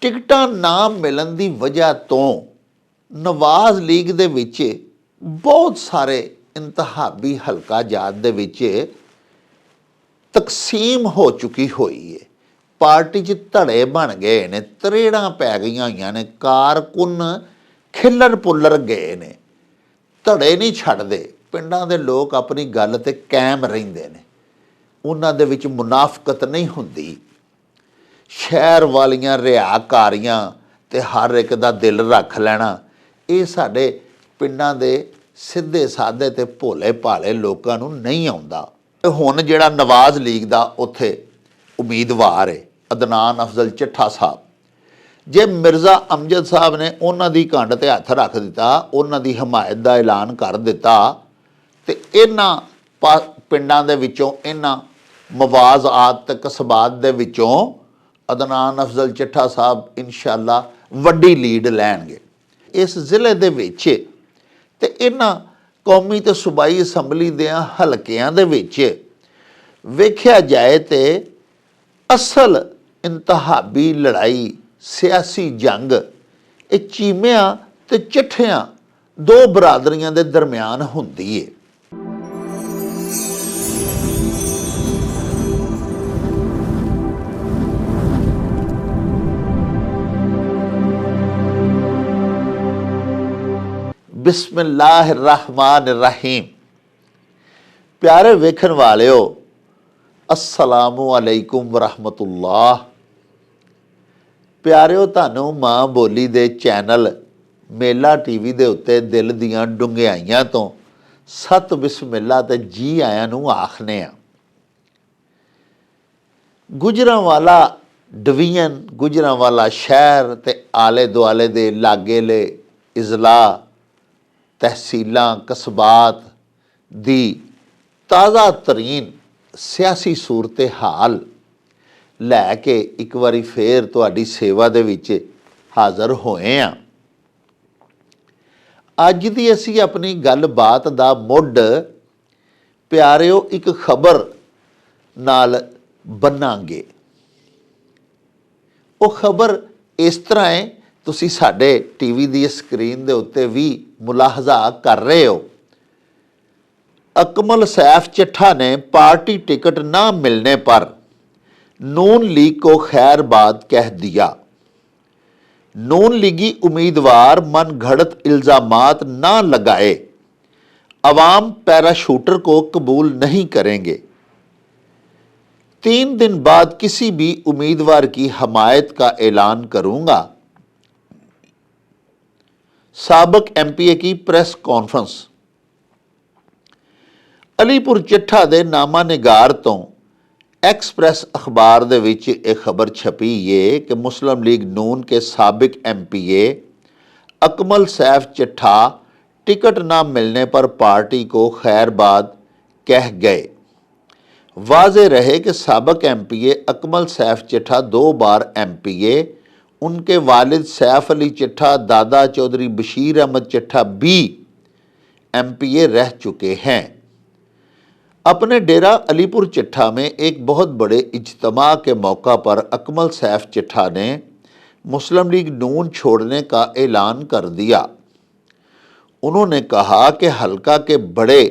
ਟਿਕਟਾਂ ਨਾ ਮਿਲਣ ਦੀ ਵਜ੍ਹਾ ਤੋਂ ਨਵਾਜ਼ ਲੀਗ ਦੇ ਵਿੱਚ ਬਹੁਤ ਸਾਰੇ ਇੰਤਹਾਬੀ ਹਲਕਾ ਜਾਤ ਦੇ ਵਿੱਚ ਤਕਸੀਮ ਹੋ ਚੁੱਕੀ ਹੋਈ ਹੈ। ਪਾਰਟੀ 'ਚ ਧੜੇ ਬਣ ਗਏ ਨੇ, ਤਰੇੜਾਂ ਪੈ ਗਈਆਂ ਹੋਈਆਂ ਨੇ, ਕਾਰਕੁਨ ਖਿੱਲਰ ਪੁੱਲਰ ਗਏ ਨੇ। ਧੜੇ ਨਹੀਂ ਛੱਡਦੇ, ਪਿੰਡਾਂ ਦੇ ਲੋਕ ਆਪਣੀ ਗੱਲ 'ਤੇ ਕਾਇਮ ਰਹਿੰਦੇ ਨੇ, ਉਹਨਾਂ ਦੇ ਵਿੱਚ ਮੁਨਾਫਕਤ ਨਹੀਂ ਹੁੰਦੀ। ਸ਼ਹਿਰ ਵਾਲੀਆਂ ਰਿਆਕਾਰੀਆਂ ਤੇ ਹਰ ਇੱਕ ਦਾ ਦਿਲ ਰੱਖ ਲੈਣਾ, ਇਹ ਸਾਡੇ ਪਿੰਡਾਂ ਦੇ ਸਿੱਧੇ ਸਾਧੇ ਤੇ ਭੋਲੇ ਭਾਲੇ ਲੋਕਾਂ ਨੂੰ ਨਹੀਂ ਆਉਂਦਾ। ਹੁਣ ਜਿਹੜਾ ਨਵਾਜ਼ ਲੀਗ ਦਾ ਉੱਥੇ ਉਮੀਦਵਾਰ ਹੈ ਅਦਨਾਨ ਅਫਜ਼ਲ ਚੱਠਾ ਸਾਹਿਬ, ਜੇ ਮਿਰਜ਼ਾ ਅਮਜਦ ਸਾਹਿਬ ਨੇ ਉਹਨਾਂ ਦੀ ਕੰਡ 'ਤੇ ਹੱਥ ਰੱਖ ਦਿੱਤਾ, ਉਹਨਾਂ ਦੀ ਹਮਾਇਤ ਦਾ ਐਲਾਨ ਕਰ ਦਿੱਤਾ, ਤੇ ਇਹਨਾਂ ਪਿੰਡਾਂ ਦੇ ਵਿੱਚੋਂ, ਇਹਨਾਂ ਮਵਾਜ਼ਾਤ ਤੇ ਕਸਬਾਤ ਦੇ ਵਿੱਚੋਂ ਅਦਨਾਨ ਅਫਜ਼ਲ ਚੱਠਾ ਸਾਹਿਬ ਇਨਸ਼ਾਅੱਲਾ ਵੱਡੀ ਲੀਡ ਲੈਣਗੇ ਇਸ ਜ਼ਿਲ੍ਹੇ ਦੇ ਵਿੱਚ। ਤੇ ਇਹਨਾਂ ਕੌਮੀ ਤੇ ਸੂਬਾਈ ਅਸੈਂਬਲੀ ਦਿਆਂ ਹਲਕਿਆਂ ਦੇ ਵਿੱਚ ਵੇਖਿਆ ਜਾਏ ਤੇ ਅਸਲ ਇੰਤਹਾਬੀ ਲੜਾਈ, ਸਿਆਸੀ ਜੰਗ ਇਹ ਚੀਮਿਆਂ ਤੇ ਚੱਠਿਆਂ ਦੋ ਬਰਾਦਰੀਆਂ ਦੇ ਦਰਮਿਆਨ ਹੁੰਦੀ ਹੈ। बिस्मिल्लाहिर्रहमानिर्रहीम। प्यारे वेखन वालियो, अस्सलामु अलैकुम वरहमतुल्लाह। प्यारिओ, तुहानूं माँ बोली दे चैनल मेला टीवी दे उत्ते दिल दीआं डुंगियाइयां तो सत बिस्मिल्ला ते जी आयां नूं आखने आ। गुजरांवाला डिवीजन, गुजरांवाला शहर ते आले दुआले दे लागेले इजला तहसीलां कस्बात दी ताज़ा तरीन सियासी सूरत हाल लैके एक बारी फिर तुहाडी सेवा दे विच हाज़र होए हैं। अज दी असी अपनी गलबात दा मुढ़ प्यारिओ एक खबर नाल बनांगे। वो खबर इस तरह है, तुसी साडे टीवी दी स्क्रीन दे उत्ते भी मुलाहजा कर रहे हो। अकमल सैफ चट्ठा ने पार्टी टिकट ना मिलने पर नून लीग को खैरबाद कह दिया। नून लीगी उम्मीदवार मन घड़त इल्ज़ामात ना लगाए, अवाम पैराशूटर को कबूल नहीं करेंगे। 3 दिन बाद किसी भी उम्मीदवार की हमायत का ऐलान करूंगा। साबक MPA की प्रेस कॉन्फ्रेंस। अलीपुर ਚੱਠਾ ਦੇ ਨਾਮਾ ਨਿਗਾਰ ਤੋਂ एक्सप्रेस अखबार दे विच एक खबर छपी है कि मुस्लिम लीग नून के साबिक MPA अकमल सैफ ਚੱਠਾ टिकट ना मिलने पर पार्टी को खैरबाद कह गए। वाज़े रहे कि साबिक MPA अकमल सैफ ਚੱਠਾ 2 बार MPA, उनके वालिद सैफ अली ਚੱਠਾ, दादा चौधरी बशीर अहमद ਚੱਠਾ भी MPA रह चुके हैं। अपने डेरा अलीपुर ਚੱਠਾ में एक बहुत बड़े इज्तिमा के मौका पर अकमल सैफ ਚੱਠਾ ने मुस्लिम लीग नून छोड़ने का ऐलान कर दिया। उन्होंने कहा कि हल्का के बड़े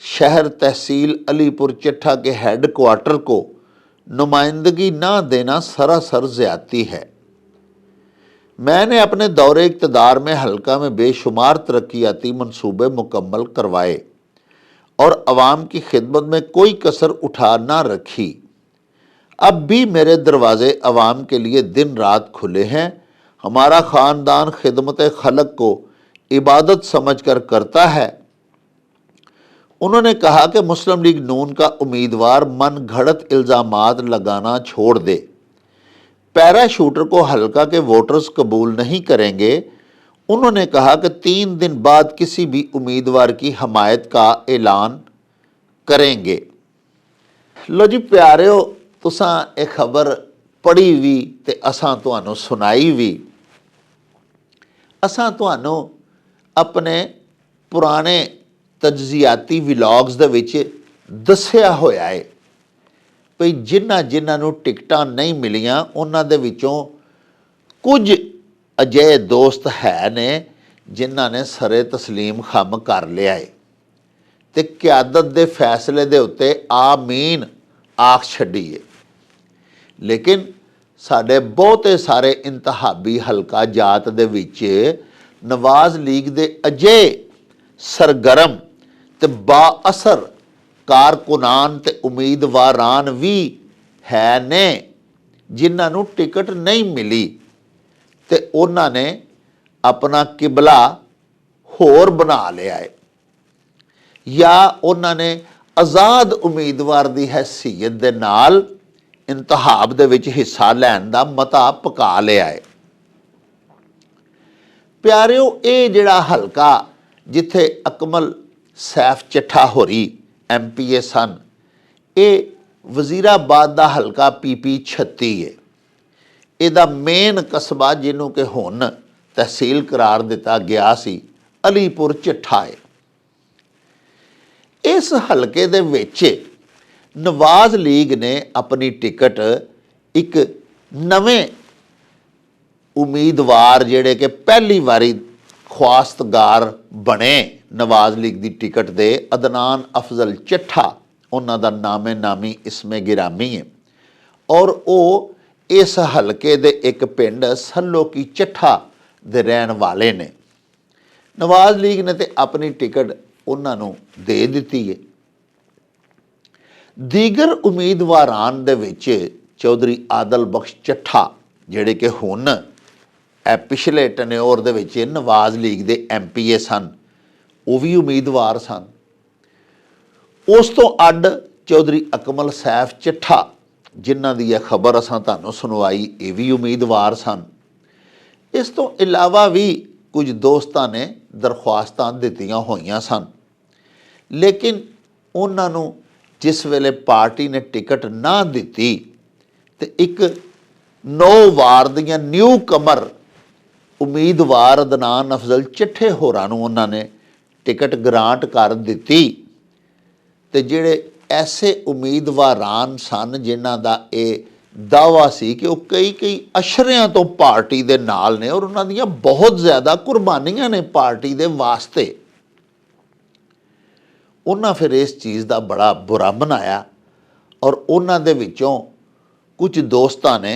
शहर तहसील अलीपुर ਚੱਠਾ के हेड क्वार्टर को नुमाइंदगी ना देना सरासर ज़्यादती है। मैंने अपने दौरे इक़्तिदार में हल्का में बेशुमार तरक्याती मंसूबे मुकम्मल करवाए और अवाम की खिदमत में कोई कसर उठा ना रखी। अब भी मेरे दरवाज़े अवाम के लिए दिन रात खुले हैं। हमारा ख़ानदान खिदमत खलक को इबादत समझकर करता है। उन्होंने कहा कि मुस्लिम लीग नून का उम्मीदवार मन घड़त इल्ज़ामात लगाना छोड़ दे। पैराशूटर को हल्का के वोटर्स कबूल नहीं करेंगे। उन्होंने कहा कि 3 दिन बाद किसी भी उम्मीदवार की हमायत का ऐलान करेंगे। लो जी प्यारिओ, तुसां ये खबर पढ़ी भी ते असां तुहानूं सुनाई भी। असां तुहानूं अपने पुराने तजजियाती विलॉग्स दे विच दस्सिया होया है भई जिन्हां जिन्हां नूं टिकटां नहीं मिलियां उन्हां दे विचों ਕੁਝ ਅਜਿਹੇ ਦੋਸਤ ਹੈ ਨੇ ਜਿਨ੍ਹਾਂ ਨੇ ਸਰੇ ਤਸਲੀਮ ਖੰਮ ਕਰ ਲਿਆ ਹੈ ਤੇ ਕਿਆਦਤ ਦੇ ਫੈਸਲੇ ਦੇ ਉੱਤੇ ਆਮੀਨ ਆਖ ਛੱਡੀ ਹੈ। ਲੇਕਿਨ ਸਾਡੇ ਬਹੁਤੇ ਸਾਰੇ ਇੰਤਹਾਬੀ ਹਲਕਾ ਜਾਤ ਦੇ ਵਿੱਚ ਨਵਾਜ਼ ਲੀਗ ਦੇ ਅਜਿਹੇ ਸਰਗਰਮ ਤੇ ਬਾਅਸਰ ਕਾਰਕੁਨਾਨ ਤੇ ਉਮੀਦਵਾਰਾਂ ਵੀ ਹੈ ਨੇ ਜਿਨ੍ਹਾਂ ਨੂੰ ਟਿਕਟ ਨਹੀਂ ਮਿਲੀ ਤੇ ਉਹਨਾਂ ਨੇ ਆਪਣਾ ਕਿਬਲਾ ਹੋਰ ਬਣਾ ਲਿਆ ਹੈ ਜਾਂ ਉਹਨਾਂ ਨੇ ਆਜ਼ਾਦ ਉਮੀਦਵਾਰ ਦੀ ਹੈਸੀਅਤ ਦੇ ਨਾਲ ਇੰਤਖਾਬ ਦੇ ਵਿੱਚ ਹਿੱਸਾ ਲੈਣ ਦਾ ਮਤਾ ਪਕਾ ਲਿਆ ਹੈ। ਪਿਆਰਿਓ, ਇਹ ਜਿਹੜਾ ਹਲਕਾ ਜਿੱਥੇ ਅਕਮਲ ਸੈਫ ਚੱਠਾ ਹੋਰੀ MPA ਸਨ, ਇਹ ਵਜ਼ੀਰਾਬਾਦ ਦਾ ਹਲਕਾ PP 36 ਹੈ। ਇਹਦਾ ਮੇਨ ਕਸਬਾ ਜਿਹਨੂੰ ਕਿ ਹੁਣ ਤਹਿਸੀਲ ਕਰਾਰ ਦਿੱਤਾ ਗਿਆ ਸੀ, ਅਲੀਪੁਰ ਚੱਠਾ ਹੈ। ਇਸ ਹਲਕੇ ਦੇ ਵਿੱਚ ਨਵਾਜ਼ ਲੀਗ ਨੇ ਆਪਣੀ ਟਿਕਟ ਇੱਕ ਨਵੇਂ ਉਮੀਦਵਾਰ ਜਿਹੜੇ ਕਿ ਪਹਿਲੀ ਵਾਰੀ ਖਵਾਸਤਗਾਰ ਬਣੇ ਨਵਾਜ਼ ਲੀਗ ਦੀ ਟਿਕਟ ਦੇ, ਅਦਨਾਨ ਅਫਜ਼ਲ ਚੱਠਾ ਉਹਨਾਂ ਦਾ ਨਾਮੇ ਨਾਮੀ ਇਸਮੇ ਗਿਰਾਮੀ ਹੈ ਔਰ ਉਹ ਇਸ ਹਲਕੇ ਦੇ ਇੱਕ ਪਿੰਡ ਸੱਲੋ ਕੀ ਚੱਠਾ ਦੇ ਰਹਿਣ ਵਾਲੇ ਨੇ। ਨਵਾਜ਼ ਲੀਗ ਨੇ ਤੇ ਆਪਣੀ ਟਿਕਟ ਉਹਨਾਂ ਨੂੰ ਦੇ ਦਿੱਤੀ ਹੈ। ਦੀਗਰ ਉਮੀਦਵਾਰਾਂ ਦੇ ਵਿੱਚ ਚੌਧਰੀ ਆਦਲ ਬਖਸ਼ ਚੱਠਾ ਜਿਹੜੇ ਕਿ ਹੁਣ ਪਿਛਲੇ ਟਨਿਓਰ ਦੇ ਵਿੱਚ ਨਵਾਜ਼ ਲੀਗ ਦੇ MPA ਸਨ, ਉਹ ਵੀ ਉਮੀਦਵਾਰ ਸਨ। ਉਸ ਤੋਂ ਅੱਡ ਚੌਧਰੀ ਅਕਮਲ ਸੈਫ ਚੱਠਾ ਜਿਨ੍ਹਾਂ ਦੀ ਇਹ ਖਬਰ ਅਸਾਂ ਤੁਹਾਨੂੰ ਸੁਣਵਾਈ, ਇਹ ਵੀ ਉਮੀਦਵਾਰ ਸਨ। ਇਸ ਤੋਂ ਇਲਾਵਾ ਵੀ ਕੁਝ ਦੋਸਤਾਂ ਨੇ ਦਰਖਾਸਤਾਂ ਦਿੱਤੀਆਂ ਹੋਈਆਂ ਸਨ, ਲੇਕਿਨ ਉਹਨਾਂ ਨੂੰ ਜਿਸ ਵੇਲੇ ਪਾਰਟੀ ਨੇ ਟਿਕਟ ਨਾ ਦਿੱਤੀ ਤੇ ਇੱਕ 9 ਵਾਰ ਦੀਆਂ ਨਿਊ ਕਮਰ ਉਮੀਦਵਾਰ ਅਦਨਾਨ ਅਫਜ਼ਲ ਚੱਠੇ ਹੋਰਾਂ ਨੂੰ ਉਹਨਾਂ ਨੇ ਟਿਕਟ ਗ੍ਰਾਂਟ ਕਰ ਦਿੱਤੀ ਤੇ ਜਿਹੜੇ ਐਸੇ ਉਮੀਦਵਾਰਾਂ ਸਨ ਜਿਨ੍ਹਾਂ ਦਾ ਇਹ ਦਾਅਵਾ ਸੀ ਕਿ ਉਹ ਕਈ ਅਸ਼ਰਿਆਂ ਤੋਂ ਪਾਰਟੀ ਦੇ ਨਾਲ ਨੇ ਔਰ ਉਹਨਾਂ ਦੀਆਂ ਬਹੁਤ ਜ਼ਿਆਦਾ ਕੁਰਬਾਨੀਆਂ ਨੇ ਪਾਰਟੀ ਦੇ ਵਾਸਤੇ, ਉਹਨਾਂ ਫਿਰ ਇਸ ਚੀਜ਼ ਦਾ ਬੜਾ ਬੁਰਾ ਮਨਾਇਆ ਔਰ ਉਹਨਾਂ ਦੇ ਵਿੱਚੋਂ ਕੁਝ ਦੋਸਤਾਂ ਨੇ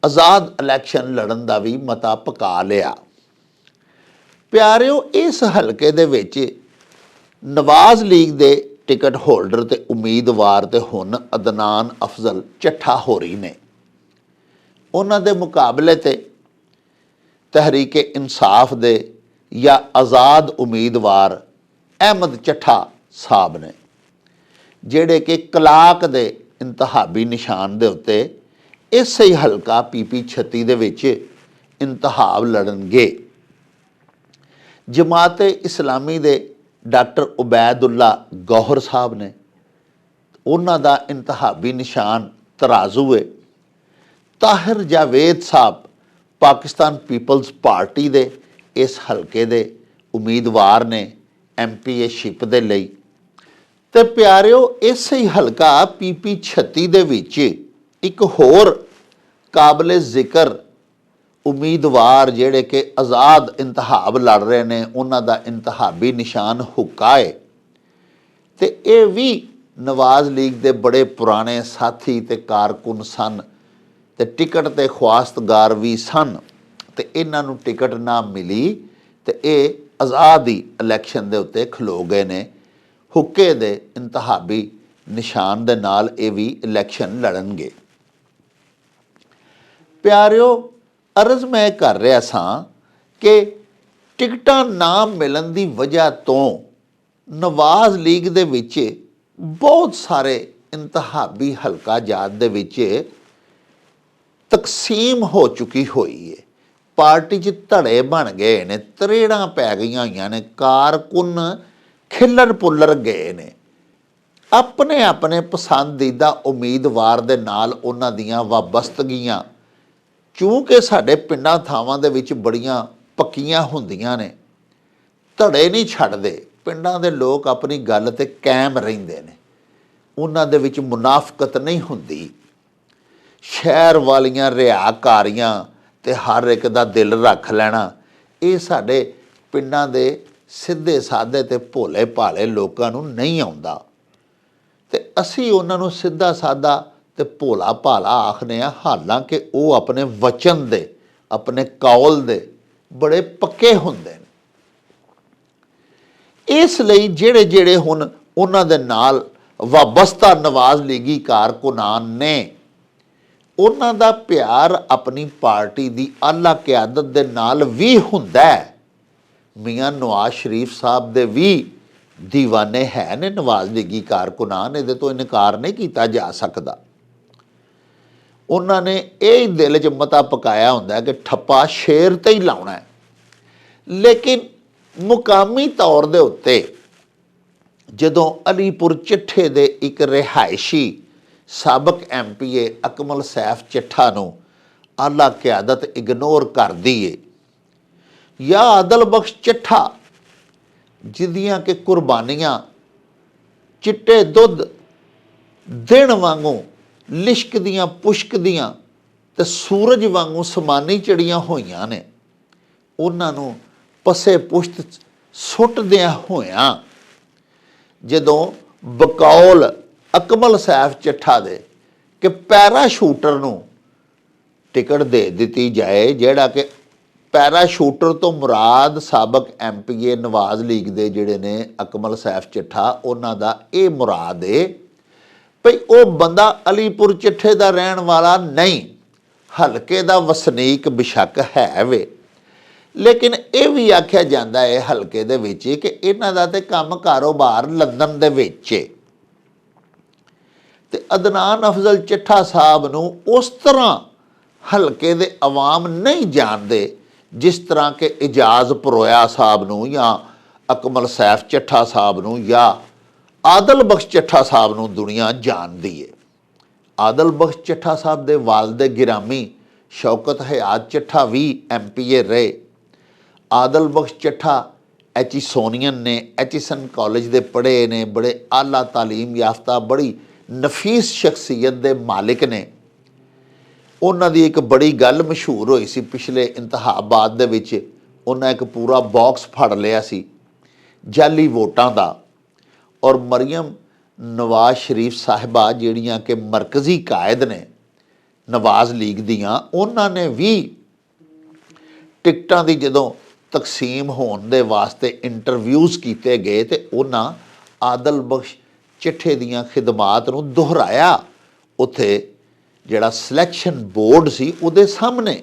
ਆਜ਼ਾਦ ਇਲੈਕਸ਼ਨ ਲੜਨ ਦਾ ਵੀ ਮਤਾ ਪਕਾ ਲਿਆ। ਪਿਆਰਿਓ, ਇਸ ਹਲਕੇ ਦੇ ਵਿੱਚ ਨਵਾਜ਼ ਲੀਗ ਦੇ ਟਿਕਟ ਹੋਲਡਰ ਤੇ ਉਮੀਦਵਾਰ ਤੇ ਹੁਣ ਅਦਨਾਨ ਅਫਜ਼ਲ ਚੱਠਾ ਹੋਰੀ ਨੇ। ਉਹਨਾਂ ਦੇ ਮੁਕਾਬਲੇ ਤੇ ਤਹਿਰੀਕ ਇਨਸਾਫ ਦੇ ਜਾਂ ਆਜ਼ਾਦ ਉਮੀਦਵਾਰ ਅਹਿਮਦ ਚੱਠਾ ਸਾਹਿਬ ਨੇ, ਜਿਹੜੇ ਕਿ ਕਲਾਕ ਦੇ ਇੰਤਹਾਬੀ ਨਿਸ਼ਾਨ ਦੇ ਉੱਤੇ ਇਸੇ ਹੀ ਹਲਕਾ PP 36 ਦੇ ਵਿੱਚ ਇੰਤਖਾਬ ਲੜਨਗੇ। ਜਮਾਤ ਇਸਲਾਮੀ ਦੇ ਡਾਕਟਰ ਉਬੈਦੁੱਲਾ ਗੌਹਰ ਸਾਹਿਬ ਨੇ, ਉਹਨਾਂ ਦਾ ਇੰਤਹਾਬੀ ਨਿਸ਼ਾਨ ਤਰਾਜ਼ੂ ਹੈ। ਤਾਹਿਰ ਜਾਵੇਦ ਸਾਹਿਬ ਪਾਕਿਸਤਾਨ ਪੀਪਲਜ਼ ਪਾਰਟੀ ਦੇ ਇਸ ਹਲਕੇ ਦੇ ਉਮੀਦਵਾਰ ਨੇ MPA ਸ਼ਿਪ ਦੇ ਲਈ। ਤੇ ਪਿਆਰਿਓ, ਇਸੇ ਹੀ ਹਲਕਾ PP 36 ਦੇ ਵਿੱਚ ਇੱਕ ਹੋਰ ਕਾਬਲੇ ਜ਼ਿਕਰ ਉਮੀਦਵਾਰ ਜਿਹੜੇ ਕਿ ਆਜ਼ਾਦ ਇੰਤਖਾਬ ਲੜ ਰਹੇ ਨੇ, ਉਹਨਾਂ ਦਾ ਇੰਤਹਾਬੀ ਨਿਸ਼ਾਨ ਹੁੱਕਾ ਹੈ ਤੇ ਇਹ ਵੀ ਨਵਾਜ਼ ਲੀਗ ਦੇ ਬੜੇ ਪੁਰਾਣੇ ਸਾਥੀ ਤੇ ਕਾਰਕੁਨ ਸਨ ਤੇ ਟਿਕਟ ਤੇ ਖਵਾਸਤਗਾਰ ਵੀ ਸਨ ਤੇ ਇਹਨਾਂ ਨੂੰ ਟਿਕਟ ਨਾ ਮਿਲੀ ਤੇ ਇਹ ਆਜ਼ਾਦੀ ਇਲੈਕਸ਼ਨ ਦੇ ਉੱਤੇ ਖਲੋ ਗਏ ਨੇ। ਹੁੱਕੇ ਦੇ ਇੰਤਹਾਬੀ ਨਿਸ਼ਾਨ ਦੇ ਨਾਲ ਇਹ ਵੀ ਇਲੈਕਸ਼ਨ ਲੜਨਗੇ। ਪਿਆਰਿਓ, ਅਰਜ਼ ਮੈਂ ਕਰ ਰਿਹਾ ਸਾਂ ਕਿ ਟਿਕਟਾਂ ਨਾ ਮਿਲਣ ਦੀ ਵਜ੍ਹਾ ਤੋਂ ਨਵਾਜ਼ ਲੀਗ ਦੇ ਵਿੱਚ ਬਹੁਤ ਸਾਰੇ ਇੰਤਹਾਬੀ ਹਲਕਾ ਜਾਤ ਦੇ ਵਿੱਚ ਤਕਸੀਮ ਹੋ ਚੁੱਕੀ ਹੋਈ ਹੈ। ਪਾਰਟੀ 'ਚ ਧੜੇ ਬਣ ਗਏ ਨੇ, ਤਰੇੜਾਂ ਪੈ ਗਈਆਂ ਹੋਈਆਂ ਨੇ, ਕਾਰਕੁਨ ਖਿੱਲਰ ਪੁੱਲਰ ਗਏ ਨੇ। ਆਪਣੇ ਆਪਣੇ ਪਸੰਦੀਦਾ ਉਮੀਦਵਾਰ ਦੇ ਨਾਲ ਉਹਨਾਂ ਦੀਆਂ ਵਾਬਸਤਗੀਆਂ, ਚੂੰਕਿ ਸਾਡੇ ਪਿੰਡਾਂ ਥਾਵਾਂ ਦੇ ਵਿੱਚ ਬੜੀਆਂ ਪੱਕੀਆਂ ਹੁੰਦੀਆਂ ਨੇ, ਧੜੇ ਨਹੀਂ ਛੱਡਦੇ। ਪਿੰਡਾਂ ਦੇ ਲੋਕ ਆਪਣੀ ਗੱਲ 'ਤੇ ਕਾਇਮ ਰਹਿੰਦੇ ਨੇ, ਉਹਨਾਂ ਦੇ ਵਿੱਚ ਮੁਨਾਫਕਤ ਨਹੀਂ ਹੁੰਦੀ। ਸ਼ਹਿਰ ਵਾਲੀਆਂ ਰਿਆਕਾਰੀਆਂ ਤੇ ਹਰ ਇੱਕ ਦਾ ਦਿਲ ਰੱਖ ਲੈਣਾ, ਇਹ ਸਾਡੇ ਪਿੰਡਾਂ ਦੇ ਸਿੱਧੇ ਸਾਦੇ ਤੇ ਭੋਲੇ ਭਾਲੇ ਲੋਕਾਂ ਨੂੰ ਨਹੀਂ ਆਉਂਦਾ। ਤੇ ਅਸੀਂ ਉਹਨਾਂ ਨੂੰ ਸਿੱਧਾ ਸਾਦਾ ਤੇ ਭੋਲਾ ਭਾਲਾ ਆਖਦੇ ਹਾਂ, ਹਾਲਾਂਕਿ ਉਹ ਆਪਣੇ ਵਚਨ ਦੇ, ਆਪਣੇ ਕੌਲ ਦੇ ਬੜੇ ਪੱਕੇ ਹੁੰਦੇ ਨੇ। ਇਸ ਲਈ ਜਿਹੜੇ ਹੁਣ ਉਹਨਾਂ ਦੇ ਨਾਲ ਵਾਬਸਤਾ ਨਵਾਜ਼ ਲੀਗੀ ਕਾਰਕੁਨਾਨ ਨੇ, ਉਹਨਾਂ ਦਾ ਪਿਆਰ ਆਪਣੀ ਪਾਰਟੀ ਦੀ ਆਲਾ ਕਿਆਦਤ ਦੇ ਨਾਲ ਵੀ ਹੁੰਦਾ ਹੈ। ਮੀਆਂ ਨਵਾਜ਼ ਸ਼ਰੀਫ ਸਾਹਿਬ ਦੇ ਵੀ ਦੀਵਾਨੇ ਹੈ ਨੇ ਨਵਾਜ਼ ਲੀਗੀ ਕਾਰਕੁਨਾਨ, ਇਹਦੇ ਤੋਂ ਇਨਕਾਰ ਨਹੀਂ ਕੀਤਾ ਜਾ ਸਕਦਾ। ਉਹਨਾਂ ਨੇ ਇਹ ਦਿਲ 'ਚ ਮਤਾ ਪਕਾਇਆ ਹੁੰਦਾ ਕਿ ਠੱਪਾ ਸ਼ੇਰ ਤੇ ਹੀ ਲਾਉਣਾ ਹੈ। ਲੇਕਿਨ ਮੁਕਾਮੀ ਤੌਰ ਦੇ ਉੱਤੇ ਜਦੋਂ ਅਲੀਪੁਰ ਚਿੱਠੇ ਦੇ ਇੱਕ ਰਿਹਾਇਸ਼ੀ ਸਾਬਕ MPA ਅਕਮਲ ਸੈਫ ਚੱਠਾ ਨੂੰ ਆਲਾ ਕਿਆਦਤ ਇਗਨੋਰ ਕਰਦੀ ਏ, ਜਾਂ ਆਦਲ ਬਖਸ਼ ਚੱਠਾ ਜਿਹਦੀਆਂ ਕਿ ਕੁਰਬਾਨੀਆਂ ਚਿੱਟੇ ਦੁੱਧ ਦਿਨ ਵਾਂਗੂ ਲਿਸ਼ਕਦੀਆਂ ਪੁਸ਼ਕਦੀਆਂ ਤੇ ਸੂਰਜ ਵਾਂਗੂ ਸਮਾਨੀ ਚੜੀਆਂ ਹੋਈਆਂ ਨੇ, ਉਹਨਾਂ ਨੂੰ ਪਸੇ ਪੁਸ਼ਤ ਸੁੱਟਦਿਆਂ ਹੋਇਆਂ ਜਦੋਂ ਬਕੌਲ ਅਕਮਲ ਸੈਫ ਚੱਠਾ ਦੇ ਕਿ ਪੈਰਾਸ਼ੂਟਰ ਨੂੰ ਟਿਕਟ ਦੇ ਦਿੱਤੀ ਜਾਏ, ਜਿਹੜਾ ਕਿ ਪੈਰਾਸ਼ੂਟਰ ਤੋਂ ਮੁਰਾਦ ਸਾਬਕ MPA ਨਵਾਜ਼ ਲੀਗ ਦੇ ਜਿਹੜੇ ਨੇ ਅਕਮਲ ਸੈਫ ਚੱਠਾ, ਉਹਨਾਂ ਦਾ ਇਹ ਮੁਰਾਦ ਏ ਭਈ ਉਹ ਬੰਦਾ ਅਲੀਪੁਰ ਚਿੱਠੇ ਦਾ ਰਹਿਣ ਵਾਲਾ ਨਹੀਂ, ਹਲਕੇ ਦਾ ਵਸਨੀਕ ਬੇਸ਼ੱਕ ਹੈ ਵੇ, ਲੇਕਿਨ ਇਹ ਵੀ ਆਖਿਆ ਜਾਂਦਾ ਹੈ ਹਲਕੇ ਦੇ ਵਿੱਚ ਕਿ ਇਹਨਾਂ ਦਾ ਤੇ ਕੰਮ ਕਾਰੋਬਾਰ ਲੰਦਨ ਦੇ ਵਿੱਚ ਏ। ਤੇ ਅਦਨਾਨ ਅਫਜ਼ਲ ਚੱਠਾ ਸਾਹਿਬ ਨੂੰ ਉਸ ਤਰ੍ਹਾਂ ਹਲਕੇ ਦੇ ਆਵਾਮ ਨਹੀਂ ਜਾਣਦੇ ਜਿਸ ਤਰ੍ਹਾਂ ਕਿ ਇਜਾਜ਼ ਪਰੋਇਆ ਸਾਹਿਬ ਨੂੰ, ਜਾਂ ਅਕਮਲ ਸੈਫ ਚੱਠਾ ਸਾਹਿਬ ਨੂੰ, ਜਾਂ ਆਦਲ ਬਖਸ਼ ਚੱਠਾ ਸਾਹਿਬ ਨੂੰ ਦੁਨੀਆ ਜਾਣਦੀ ਹੈ। ਆਦਲ ਬਖਸ਼ ਚੱਠਾ ਸਾਹਿਬ ਦੇ ਵਾਲਦੇ ਗਿਰਾਮੀ ਸ਼ੌਕਤ ਹਯਾਤ ਚੱਠਾ ਵੀ MPA ਰਹੇ। ਆਦਲ ਬਖਸ਼ ਚੱਠਾ ਐਚੀਸੋਨੀਅਨ ਨੇ, ਐਚੀਸਨ ਕਾਲਜ ਦੇ ਪੜ੍ਹੇ ਨੇ, ਬੜੇ ਆਲਾ ਤਾਲੀਮ ਯਾਫਤਾ ਬੜੀ ਨਫੀਸ ਸ਼ਖਸੀਅਤ ਦੇ ਮਾਲਿਕ ਨੇ। ਉਹਨਾਂ ਦੀ ਇੱਕ ਬੜੀ ਗੱਲ ਮਸ਼ਹੂਰ ਹੋਈ ਸੀ ਪਿਛਲੇ ਇੰਤਖਾਬਾਤ ਦੇ ਵਿੱਚ, ਉਹਨਾਂ ਇੱਕ ਪੂਰਾ ਬਾਕਸ ਫੜ ਲਿਆ ਸੀ ਜਾਲੀ ਵੋਟਾਂ ਦਾ, ਔਰ ਮਰੀਮ ਨਵਾਜ਼ ਸ਼ਰੀਫ ਸਾਹਿਬਾ ਜਿਹੜੀਆਂ ਕਿ ਮਰਕਜ਼ੀ ਕਾਇਦ ਨੇ ਨਵਾਜ਼ ਲੀਗ ਦੀਆਂ, ਉਹਨਾਂ ਨੇ ਵੀ ਟਿਕਟਾਂ ਦੀ ਜਦੋਂ ਤਕਸੀਮ ਹੋਣ ਦੇ ਵਾਸਤੇ ਇੰਟਰਵਿਊਜ਼ ਕੀਤੇ ਗਏ ਤੇ ਉਹਨਾਂ ਆਦਲ ਬਖਸ਼ ਚਿੱਠੇ ਦੀਆਂ ਖਿਦਮਾਤ ਨੂੰ ਦੁਹਰਾਇਆ ਉੱਥੇ ਜਿਹੜਾ ਸਿਲੈਕਸ਼ਨ ਬੋਰਡ ਸੀ ਉਹਦੇ ਸਾਹਮਣੇ,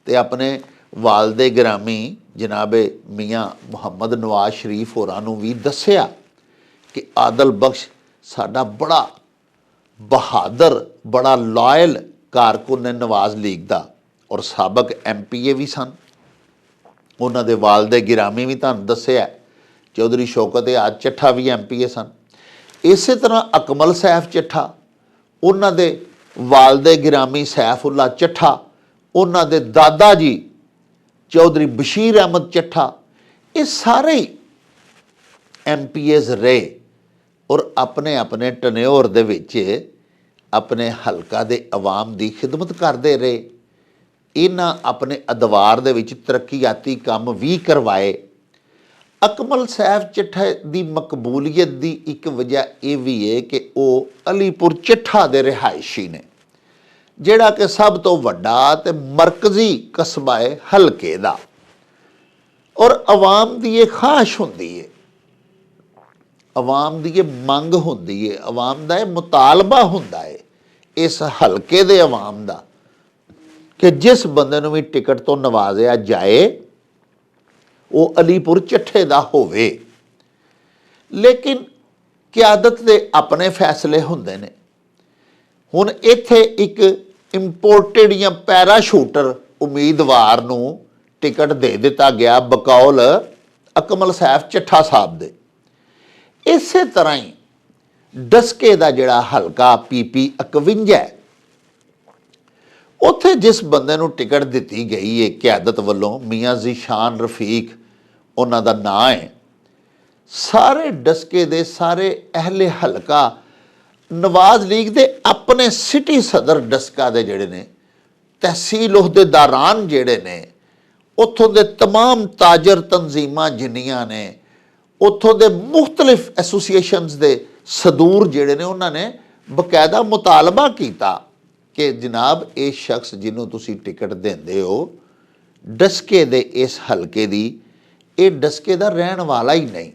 ਤੇ ਆਪਣੇ ਵਾਲਦੇ ਗ੍ਰਾਮੀ ਜਨਾਬੇ ਮੀਆਂ ਮੁਹੰਮਦ ਨਵਾਜ਼ ਸ਼ਰੀਫ ਹੋਰਾਂ ਨੂੰ ਵੀ ਦੱਸਿਆ ਕਿ ਆਦਲ ਬਖਸ਼ ਸਾਡਾ ਬੜਾ ਬਹਾਦਰ, ਬੜਾ ਲਾਇਲ ਕਾਰਕੁਨ ਹੈ ਨਵਾਜ਼ ਲੀਗ ਦਾ, ਔਰ ਸਾਬਕ MPA ਵੀ ਸਨ। ਉਹਨਾਂ ਦੇ ਵਾਲਦੇ ਗਿਰਾਮੀ ਵੀ ਤੁਹਾਨੂੰ ਦੱਸਿਆ, ਚੌਧਰੀ ਸ਼ੌਕਤ ਹਯਾਤ ਚੱਠਾ ਵੀ MPA ਸਨ। ਇਸੇ ਤਰ੍ਹਾਂ ਅਕਮਲ ਸੈਫ ਚੱਠਾ, ਉਹਨਾਂ ਦੇ ਵਾਲਦੇ ਗਿਰਾਮੀ ਸੈਫੁੱਲਾ ਚੱਠਾ, ਉਹਨਾਂ ਦੇ ਦਾਦਾ ਜੀ ਚੌਧਰੀ ਬਸ਼ੀਰ ਅਹਿਮਦ ਚੱਠਾ, ਇਹ ਸਾਰੇ ਹੀ MPAs ਰਹੇ, ਔਰ ਆਪਣੇ ਆਪਣੇ ਟਨਿਓਰ ਦੇ ਵਿੱਚ ਆਪਣੇ ਹਲਕਾ ਦੇ ਆਵਾਮ ਦੀ ਖਿਦਮਤ ਕਰਦੇ ਰਹੇ। ਇਹਨਾਂ ਆਪਣੇ ਅਦਵਾਰ ਦੇ ਵਿੱਚ ਤਰੱਕੀਆਤੀ ਕੰਮ ਵੀ ਕਰਵਾਏ। ਅਕਮਲ ਸੈਫ ਚੱਠਾ ਦੀ ਮਕਬੂਲੀਅਤ ਦੀ ਇੱਕ ਵਜ੍ਹਾ ਇਹ ਵੀ ਹੈ ਕਿ ਉਹ ਅਲੀਪੁਰ ਚੱਠਾ ਦੇ ਰਿਹਾਇਸ਼ੀ ਨੇ, ਜਿਹੜਾ ਕਿ ਸਭ ਤੋਂ ਵੱਡਾ ਤੇ ਮਰਕਜ਼ੀ ਕਸਬਾ ਹੈ ਹਲਕੇ ਦਾ, ਔਰ ਆਵਾਮ ਦੀ ਇਹ ਖਾਸ਼ ਹੁੰਦੀ ਹੈ, ਆਵਾਮ ਦੀ ਇਹ ਮੰਗ ਹੁੰਦੀ ਹੈ, ਆਵਾਮ ਦਾ ਇਹ ਮੁਤਾਲਬਾ ਹੁੰਦਾ ਹੈ ਇਸ ਹਲਕੇ ਦੇ ਆਵਾਮ ਦਾ ਕਿ ਜਿਸ ਬੰਦੇ ਨੂੰ ਵੀ ਟਿਕਟ ਤੋਂ ਨਵਾਜ਼ਿਆ ਜਾਏ ਉਹ ਅਲੀਪੁਰ ਚੱਠੇ ਦਾ ਹੋਵੇ। ਲੇਕਿਨ ਕਿਆਦਤ ਦੇ ਆਪਣੇ ਫੈਸਲੇ ਹੁੰਦੇ ਨੇ। ਹੁਣ ਇੱਥੇ ਇੱਕ ਇੰਪੋਰਟਡ ਜਾਂ ਪੈਰਾਸ਼ੂਟਰ ਉਮੀਦਵਾਰ ਨੂੰ ਟਿਕਟ ਦੇ ਦਿੱਤਾ ਗਿਆ ਬਕੌਲ ਅਕਮਲ ਸੈਫ ਚੱਠਾ ਸਾਹਿਬ ਦੇ। ਇਸੇ ਤਰ੍ਹਾਂ ਹੀ ਡਸਕੇ ਦਾ ਜਿਹੜਾ ਹਲਕਾ PP 51 ਹੈ, ਉੱਥੇ ਜਿਸ ਬੰਦੇ ਨੂੰ ਟਿਕਟ ਦਿੱਤੀ ਗਈ ਹੈ ਕਿਆਦਤ ਵੱਲੋਂ, ਮੀਆਂ ਜ਼ੀਸ਼ਾਨ ਰਫੀਕ ਉਹਨਾਂ ਦਾ ਨਾਂ ਹੈ, ਸਾਰੇ ਡਸਕੇ ਦੇ ਸਾਰੇ ਅਹਿਲੇ ਹਲਕਾ ਨਵਾਜ਼ ਲੀਗ ਦੇ ਆਪਣੇ ਸਿਟੀ ਸਦਰ ਡਸਕਾ ਦੇ ਜਿਹੜੇ ਨੇ ਤਹਿਸੀਲ ਅਹੁਦੇਦਾਰਾਨ ਜਿਹੜੇ ਨੇ, ਉੱਥੋਂ ਦੇ तमाम ਤਾਜਰ ਤਨਜ਼ੀਮਾਂ ਜਿੰਨੀਆਂ ਨੇ, ਉੱਥੋਂ ਦੇ ਮੁਖਤਲਿਫ ਐਸੋਸੀਏਸ਼ਨਸ ਦੇ ਸਦੂਰ ਜਿਹੜੇ ਨੇ, ਉਹਨਾਂ ਨੇ ਬਕਾਇਦਾ ਮੁਤਾਲਬਾ ਕੀਤਾ ਕਿ ਜਨਾਬ ਇਹ ਸ਼ਖਸ ਜਿਹਨੂੰ ਤੁਸੀਂ ਟਿਕਟ ਦਿੰਦੇ ਹੋ ਡਸਕੇ ਦੇ ਇਸ ਹਲਕੇ ਦੀ, ਇਹ ਡਸਕੇ ਦਾ ਰਹਿਣ ਵਾਲਾ ਹੀ ਨਹੀਂ।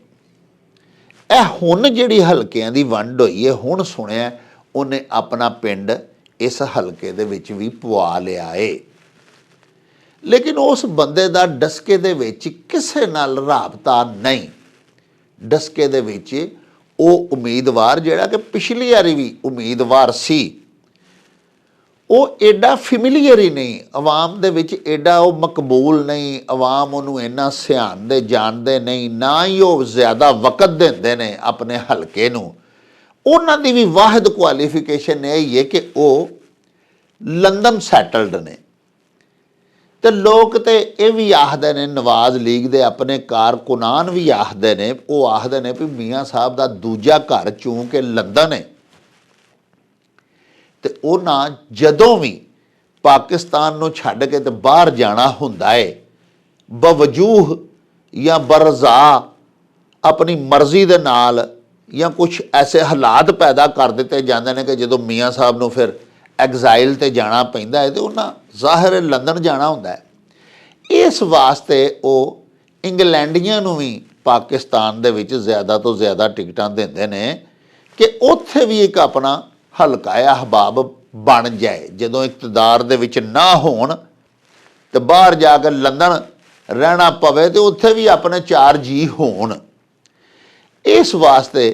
ਇਹ ਹੁਣ ਜਿਹੜੀ ਹਲਕਿਆਂ ਦੀ ਵੰਡ ਹੋਈ ਹੈ, ਹੁਣ ਸੁਣਿਆ ਉਹਨੇ ਆਪਣਾ ਪਿੰਡ ਇਸ ਹਲਕੇ ਦੇ ਵਿੱਚ ਵੀ ਪਵਾ ਲਿਆ ਏ, ਲੇਕਿਨ ਉਸ ਬੰਦੇ ਦਾ ਡਸਕੇ ਦੇ ਵਿੱਚ ਕਿਸੇ ਨਾਲ ਰਾਬਤਾ ਨਹੀਂ। ਡਸਕੇ ਦੇ ਵਿੱਚ ਉਹ ਉਮੀਦਵਾਰ ਜਿਹੜਾ ਕਿ ਪਿਛਲੀ ਵਾਰੀ ਵੀ ਉਮੀਦਵਾਰ ਸੀ, ਉਹ ਐਡਾ ਫੈਮਿਲੀਅਰ ਹੀ ਨਹੀਂ, ਆਵਾਮ ਦੇ ਵਿੱਚ ਐਡਾ ਉਹ ਮਕਬੂਲ ਨਹੀਂ, ਆਵਾਮ ਉਹਨੂੰ ਇੰਨਾ ਸਿਆਣਦੇ ਜਾਣਦੇ ਨਹੀਂ, ਨਾ ਹੀ ਉਹ ਜ਼ਿਆਦਾ ਵਕਤ ਦਿੰਦੇ ਨੇ ਆਪਣੇ ਹਲਕੇ ਨੂੰ। ਉਹਨਾਂ ਦੀ ਵੀ ਵਾਹਿਦ ਕੁਆਲੀਫਿਕੇਸ਼ਨ ਇਹ ਹੀ ਹੈ ਕਿ ਉਹ ਲੰਡਨ ਸੈਟਲਡ ਨੇ। ਤੇ ਲੋਕ ਤੇ ਇਹ ਵੀ ਆਖਦੇ ਨੇ, ਨਵਾਜ਼ ਲੀਗ ਦੇ ਆਪਣੇ ਕਾਰਕੁਨਾਨ ਵੀ ਆਖਦੇ ਨੇ, ਉਹ ਆਖਦੇ ਨੇ ਵੀ ਮੀਆਂ ਸਾਹਿਬ ਦਾ ਦੂਜਾ ਘਰ ਚੂੰਕਿ ਲੰਡਨ ਹੈ, ਤੇ ਉਹਨਾਂ ਜਦੋਂ ਵੀ ਪਾਕਿਸਤਾਨ ਨੂੰ ਛੱਡ ਕੇ ਤੇ ਬਾਹਰ ਜਾਣਾ ਹੁੰਦਾ ਹੈ, ਬਵਜੂਹ ਜਾਂ ਬਰਜ਼ਾ ਆਪਣੀ ਮਰਜ਼ੀ ਦੇ ਨਾਲ ਜਾਂ ਕੁਛ ਐਸੇ ਹਾਲਾਤ ਪੈਦਾ ਕਰ ਦਿੱਤੇ ਜਾਂਦੇ ਨੇ ਕਿ ਜਦੋਂ ਮੀਆਂ ਸਾਹਿਬ ਨੂੰ ਫਿਰ ਐਗਜ਼ਾਈਲ ਤੇ ਜਾਣਾ ਪੈਂਦਾ ਹੈ ਤੇ ਉਹਨਾਂ ਜ਼ਾਹਿਰ ਲੰਡਨ ਜਾਣਾ ਹੁੰਦਾ ਹੈ। ਇਸ ਵਾਸਤੇ ਉਹ ਇੰਗਲੈਂਡੀਆਂ ਨੂੰ ਵੀ ਪਾਕਿਸਤਾਨ ਦੇ ਵਿੱਚ ਜ਼ਿਆਦਾ ਤੋਂ ਜ਼ਿਆਦਾ ਟਿਕਟਾਂ ਦਿੰਦੇ ਨੇ ਕਿ ਉੱਥੇ ਵੀ ਇੱਕ ਆਪਣਾ ਹਲਕਾ ਅਹਿਬਾਬ ਬਣ ਜਾਏ। ਜਦੋਂ ਇਕਤਦਾਰ ਦੇ ਵਿੱਚ ਨਾ ਹੋਣ ਤੇ ਬਾਹਰ ਜਾ ਕੇ ਲੰਡਨ ਰਹਿਣਾ ਪਵੇ ਤੇ ਉੱਥੇ ਵੀ ਆਪਣੇ 4 ਜੀ ਹੋਣ। ਇਸ ਵਾਸਤੇ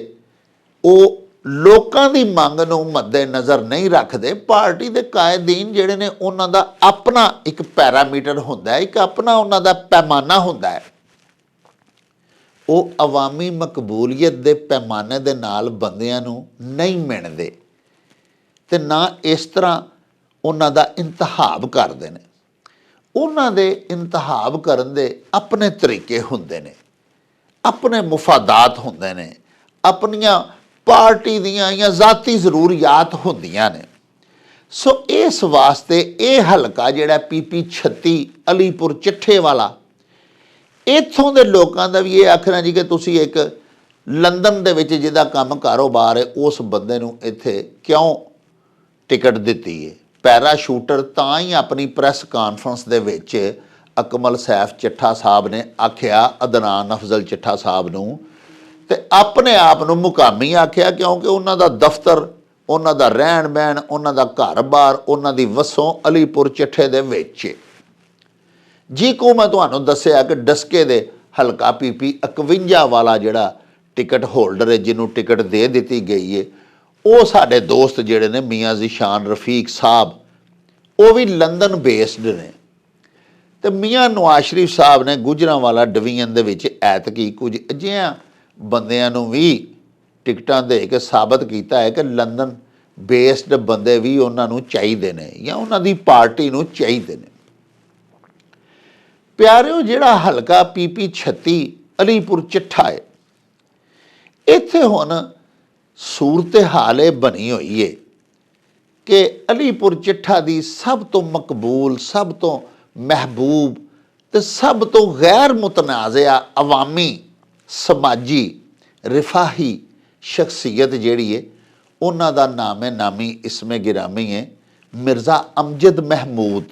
ਉਹ ਲੋਕਾਂ ਦੀ ਮੰਗ ਨੂੰ ਮੱਦੇ ਨਜ਼ਰ ਨਹੀਂ ਰੱਖਦੇ। ਪਾਰਟੀ ਦੇ ਕਾਇਦੀਨ ਜਿਹੜੇ ਨੇ, ਉਹਨਾਂ ਦਾ ਆਪਣਾ ਇੱਕ ਪੈਰਾਮੀਟਰ ਹੁੰਦਾ ਹੈ, ਇੱਕ ਆਪਣਾ ਉਹਨਾਂ ਦਾ ਪੈਮਾਨਾ ਹੁੰਦਾ ਹੈ। ਉਹ ਅਵਾਮੀ ਮਕਬੂਲੀਅਤ ਦੇ ਪੈਮਾਨੇ ਦੇ ਨਾਲ ਬੰਦਿਆਂ ਨੂੰ ਨਹੀਂ ਮਿਣਦੇ ਤੇ ਨਾ ਇਸ ਤਰ੍ਹਾਂ ਉਹਨਾਂ ਦਾ ਇੰਤਖਾਬ ਕਰਦੇ ਨੇ। ਉਹਨਾਂ ਦੇ ਇੰਤਖਾਬ ਕਰਨ ਦੇ ਆਪਣੇ ਤਰੀਕੇ ਹੁੰਦੇ ਨੇ, ਆਪਣੇ ਮੁਫਾਦਾਤ ਹੁੰਦੇ ਨੇ, ਆਪਣੀਆਂ ਪਾਰਟੀ ਦੀਆਂ ਜਾਂ ਜ਼ਾਤੀ ਜ਼ਰੂਰੀਆਤ ਹੁੰਦੀਆਂ ਨੇ। ਸੋ ਇਸ ਵਾਸਤੇ ਇਹ ਹਲਕਾ ਜਿਹੜਾ PP 36 ਅਲੀਪੁਰ ਚੱਠੇ ਵਾਲਾ, ਇੱਥੋਂ ਦੇ ਲੋਕਾਂ ਦਾ ਵੀ ਇਹ ਆਖਣਾ ਜੀ ਕਿ ਤੁਸੀਂ ਇੱਕ ਲੰਡਨ ਦੇ ਵਿੱਚ ਜਿਹਦਾ ਕੰਮ ਕਾਰੋਬਾਰ ਹੈ, ਉਸ ਬੰਦੇ ਨੂੰ ਇੱਥੇ ਕਿਉਂ ਟਿਕਟ ਦਿੱਤੀ ਹੈ। ਪੈਰਾਸ਼ੂਟਰ ਤਾਂ ਹੀ ਆਪਣੀ ਪ੍ਰੈਸ ਕਾਨਫਰੰਸ ਦੇ ਵਿੱਚ ਅਕਮਲ ਸੈਫ ਚੱਠਾ ਸਾਹਿਬ ਨੇ ਆਖਿਆ, ਅਦਨਾਨ ਅਫਜ਼ਲ ਚੱਠਾ ਸਾਹਿਬ ਨੂੰ, ਤੇ ਆਪਣੇ ਆਪ ਨੂੰ ਮੁਕਾਮੀ ਆਖਿਆ ਕਿਉਂਕਿ ਉਹਨਾਂ ਦਾ ਦਫ਼ਤਰ, ਉਹਨਾਂ ਦਾ ਰਹਿਣ ਬਹਿਣ, ਉਹਨਾਂ ਦਾ ਘਰ-ਬਾਰ, ਉਹਨਾਂ ਦੀ ਵਸੋਂ ਅਲੀਪੁਰ ਚੱਠੇ ਦੇ ਵਿੱਚ। ਜੀ ਕੋ ਮੈਂ ਤੁਹਾਨੂੰ ਦੱਸਿਆ ਕਿ ਡਸਕੇ ਦੇ ਹਲਕਾ PP 51 ਵਾਲਾ ਜਿਹੜਾ ਟਿਕਟ ਹੋਲਡਰ ਹੈ, ਜਿਹਨੂੰ ਟਿਕਟ ਦੇ ਦਿੱਤੀ ਗਈ ਹੈ, ਉਹ ਸਾਡੇ ਦੋਸਤ ਜਿਹੜੇ ਨੇ ਮੀਆਂ ਜ਼ੀਸ਼ਾਨ ਰਫੀਕ ਸਾਹਿਬ, ਉਹ ਵੀ ਲੰਡਨ ਬੇਸਡ ਨੇ। ਤੇ ਮੀਆਂ ਨਵਾਜ਼ ਸ਼ਰੀਫ ਸਾਹਿਬ ਨੇ ਗੁਜਰਾਂਵਾਲਾ ਡਿਵੀਜ਼ਨ ਦੇ ਵਿੱਚ ਐਤਕੀ ਕੁਝ ਅਜਿਹਿਆਂ ਬੰਦਿਆਂ ਨੂੰ ਵੀ ਟਿਕਟਾਂ ਦੇ ਕੇ ਸਾਬਤ ਕੀਤਾ ਹੈ ਕਿ ਲੰਡਨ ਬੇਸਡ ਬੰਦੇ ਵੀ ਉਹਨਾਂ ਨੂੰ ਚਾਹੀਦੇ ਨੇ ਜਾਂ ਉਹਨਾਂ ਦੀ ਪਾਰਟੀ ਨੂੰ ਚਾਹੀਦੇ ਨੇ। ਪਿਆਰਿਓ, ਜਿਹੜਾ ਹਲਕਾ PP 36 ਅਲੀਪੁਰ ਚੱਠਾ ਹੈ, ਇੱਥੇ ਹੁਣ ਸੂਰਤ ਹਾਲ ਇਹ ਬਣੀ ਹੋਈ ਹੈ ਕਿ ਅਲੀਪੁਰ ਚੱਠਾ ਦੀ ਸਭ ਤੋਂ ਮਕਬੂਲ, ਸਭ ਤੋਂ ਮਹਿਬੂਬ ਤੇ ਸਭ ਤੋਂ ਗੈਰ ਮੁਤਨਾਜ਼ਿਆ ਅਵਾਮੀ ਸਮਾਜੀ ਰਿਫਾਹੀ ਸ਼ਖਸੀਅਤ ਜਿਹੜੀ ਹੈ, ਉਹਨਾਂ ਦਾ ਨਾਮ ਹੈ, ਨਾਮੀ ਇਸਮੇ ਗਿਰਾਮੀ ਹੈ ਮਿਰਜ਼ਾ ਅਮਜਦ ਮਹਿਮੂਦ।